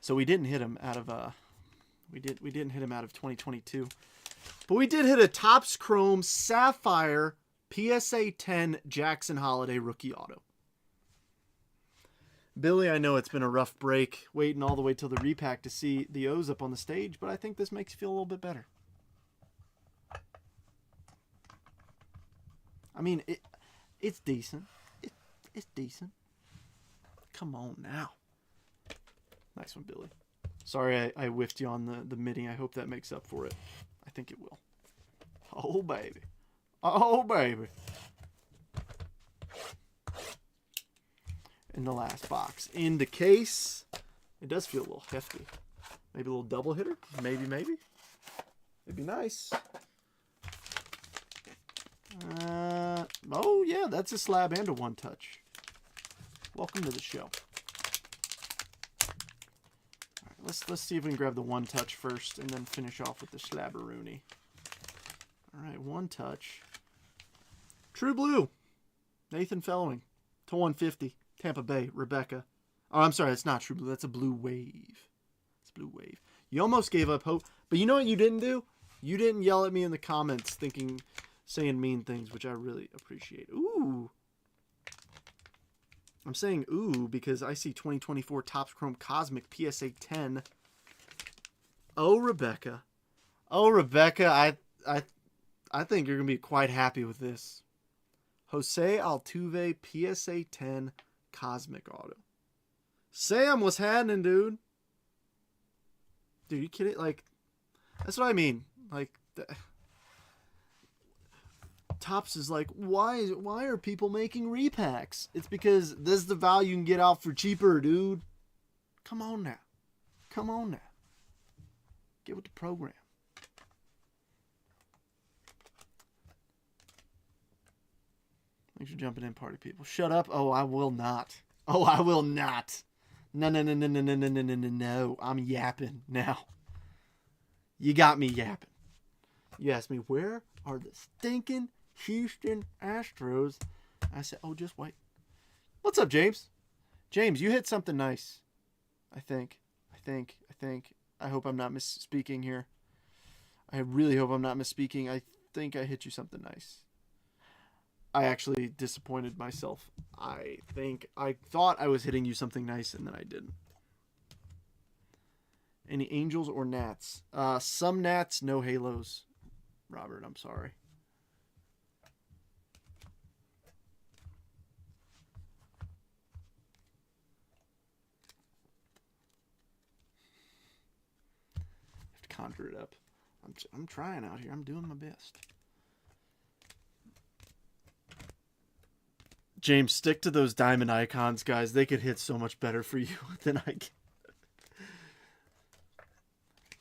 So we didn't hit him out of we didn't hit him out of 2022. But we did hit a Topps Chrome Sapphire PSA 10 Jackson Holiday rookie auto. Billy, I know it's been a rough break waiting all the way till the repack to see the O's up on the stage, but I think this makes you feel a little bit better. I mean, it's decent. It's decent. Come on now. Nice one, Billy. Sorry I whiffed you on the midi. I hope that makes up for it. I think it will. Oh, baby. Oh, baby. In the last box. In the case. It does feel a little hefty. Maybe a little double hitter. Maybe. It'd be nice. Oh, yeah. That's a slab and a one touch. Welcome to the show. All right, let's see if we can grab the one touch first and then finish off with the slabberoonie. All right, one touch. True Blue. Nathan Fellowing. To 150. Tampa Bay. Rebecca. Oh, I'm sorry. That's not True Blue. That's a Blue Wave. It's Blue Wave. You almost gave up hope. But you know what you didn't do? You didn't yell at me in the comments saying mean things, which I really appreciate. Ooh. I'm saying ooh because I see 2024 Topps Chrome Cosmic PSA 10. Oh, Rebecca. Oh, Rebecca. I think you're going to be quite happy with this. Jose Altuve PSA 10 Cosmic Auto. Sam, what's happening, dude? Dude, you kidding? Like, that's what I mean. Like, Topps is like, why are people making repacks? It's because this is the value you can get out for cheaper, dude. Come on now. Get with the program. Thanks for jumping in, party people. Shut up. Oh, I will not. No. No. I'm yapping now. You got me yapping. You asked me, where are the stinking Houston Astros? I said, oh, just wait. What's up, James? James, you hit something nice. I think. I hope I'm not misspeaking here. I really hope I'm not misspeaking. I think I hit you something nice. I actually disappointed myself. I thought I was hitting you something nice, and then I didn't. Any Angels or Nats? Some Nats, no Halos. Robert, I'm sorry. I have to conjure it up. I'm trying out here. I'm doing my best. James, stick to those diamond icons, guys. They could hit so much better for you than I can.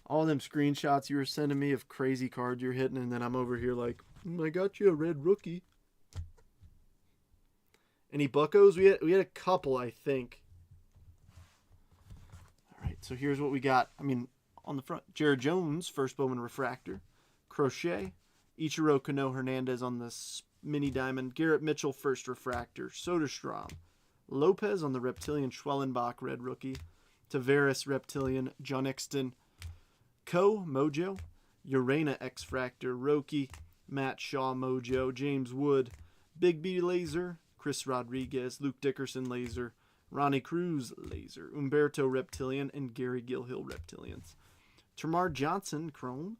All them screenshots you were sending me of crazy cards you're hitting, and then I'm over here like, I got you a red rookie. Any Buccos? We had a couple, I think. All right, so here's what we got. I mean, on the front, Jared Jones, first Bowman refractor. Crochet. Ichiro Kano Hernandez on the mini diamond. Garrett Mitchell, first refractor. Soderstrom. Lopez on the Reptilian. Schwellenbach, red rookie. Tavares, Reptilian. John Exton. Mojo. Urena, X-Fractor. Roki. Matt Shaw, Mojo. James Wood. Big B, laser. Chris Rodriguez. Luke Dickerson, laser. Ronnie Cruz, laser. Umberto, Reptilian. And Gary Gilhill, Reptilians. Termar Johnson, chrome.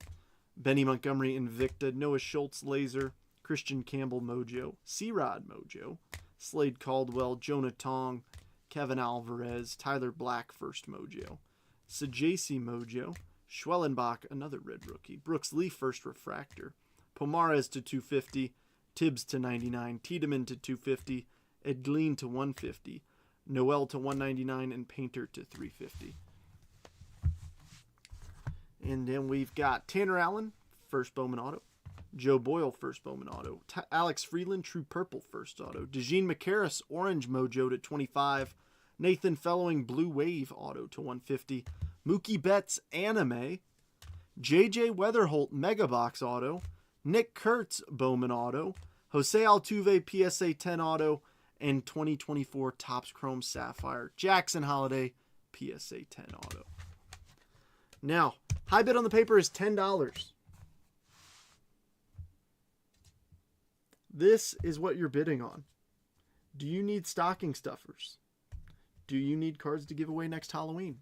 Benny Montgomery, Invicta. Noah Schultz, laser. Christian Campbell, Mojo. C-Rod, Mojo. Slade Caldwell. Jonah Tong. Kevin Alvarez. Tyler Black, first Mojo. Sajasi, Mojo. Schwellenbach, another red rookie. Brooks Lee, first refractor. Pomares to 250. Tibbs to 99. Tiedemann to 250. Edglin to 150. Noel to 199. And Painter to 350. And then we've got Tanner Allen, first Bowman auto. Joe Boyle, first Bowman auto. Alex Freeland, true purple, first auto. DeJean McCarris, orange mojo to 25. Nathan Fellowing, blue wave auto to 150. Mookie Betts, anime. JJ Weatherholt, mega box auto. Nick Kurtz, Bowman auto. Jose Altuve, PSA 10 auto. And 2024 Topps Chrome Sapphire Jackson Holiday, PSA 10 auto. Now, high bid on the paper is $10. This is what you're bidding on. Do you need stocking stuffers? Do you need cards to give away next Halloween?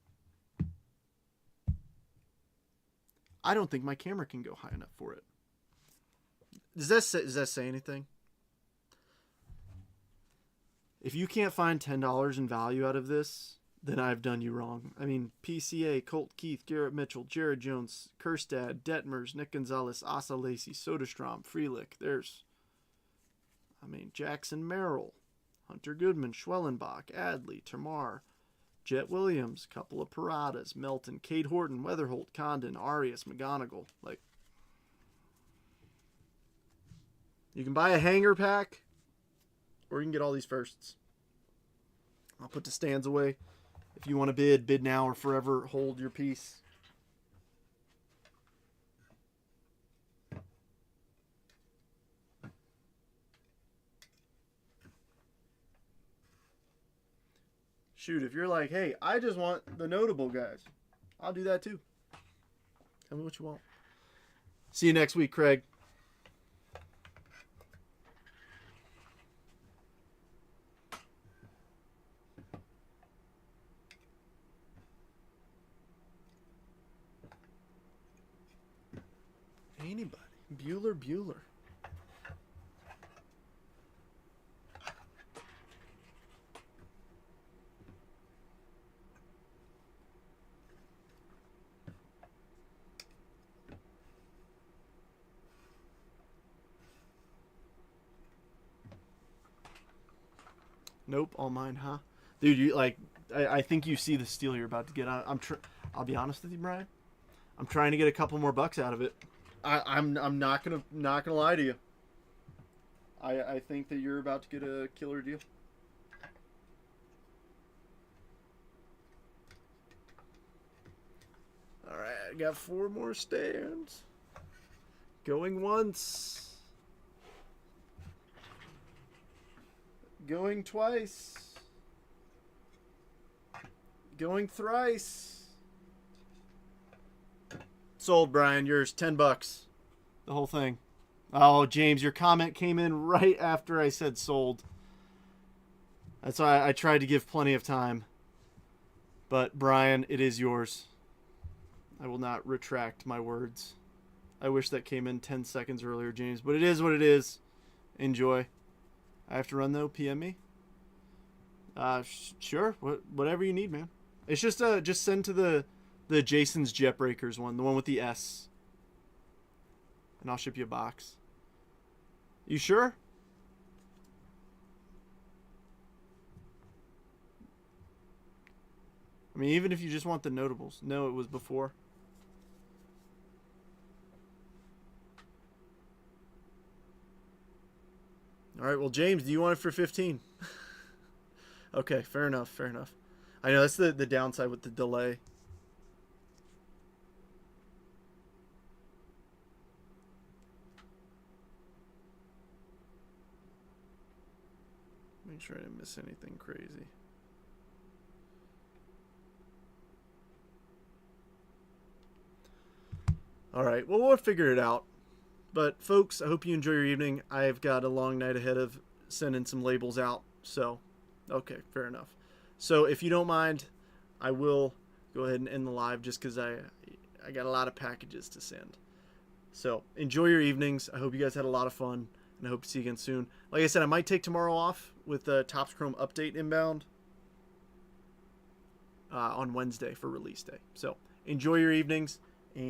I don't think my camera can go high enough for it. Does that say anything? If you can't find $10 in value out of this, then I've done you wrong. I mean, PCA, Colt Keith, Garrett Mitchell, Jared Jones, Kerstad, Detmers, Nick Gonzalez, Asa Lacey, Soderstrom, Freelick. Jackson Merrill, Hunter Goodman, Schwellenbach, Adley, Termar, Jet Williams, couple of Paradas, Melton, Cade Horton, Weatherholt, Condon, Arias, McGonigal. You can buy a hanger pack, or you can get all these firsts. I'll put the stands away. If you want to bid now or forever hold your peace. Shoot, if you're like, hey, I just want the notable guys, I'll do that too. Tell me what you want. See you next week, Craig. Anybody. Bueller. Nope, all mine, huh? Dude, you I think you see the steal you're about to get. I'll be honest with you, Brian. I'm trying to get a couple more bucks out of it. I'm not gonna lie to you. I think that you're about to get a killer deal. All right, I got 4 more stands. Going once. Going twice. Going thrice. Sold, Brian. Yours, $10. The whole thing. Oh, James, your comment came in right after I said sold. That's why I tried to give plenty of time. But, Brian, it is yours. I will not retract my words. I wish that came in 10 seconds earlier, James. But it is what it is. Enjoy. I have to run, though. PM me. Sure. Whatever you need, man. It's just send to the Jason's Jetbreakers one. The one with the S. And I'll ship you a box. You sure? I mean, even if you just want the notables. No, it was before. All right, well, James, do you want it for 15? Okay, fair enough. I know that's the downside with the delay. Make sure I didn't miss anything crazy. All right, well, we'll figure it out. But, folks, I hope you enjoy your evening. I've got a long night ahead of sending some labels out. So, okay, fair enough. So, if you don't mind, I will go ahead and end the live just because I got a lot of packages to send. So, enjoy your evenings. I hope you guys had a lot of fun, and I hope to see you again soon. Like I said, I might take tomorrow off with the Topps Chrome update inbound on Wednesday for release day. So, enjoy your evenings.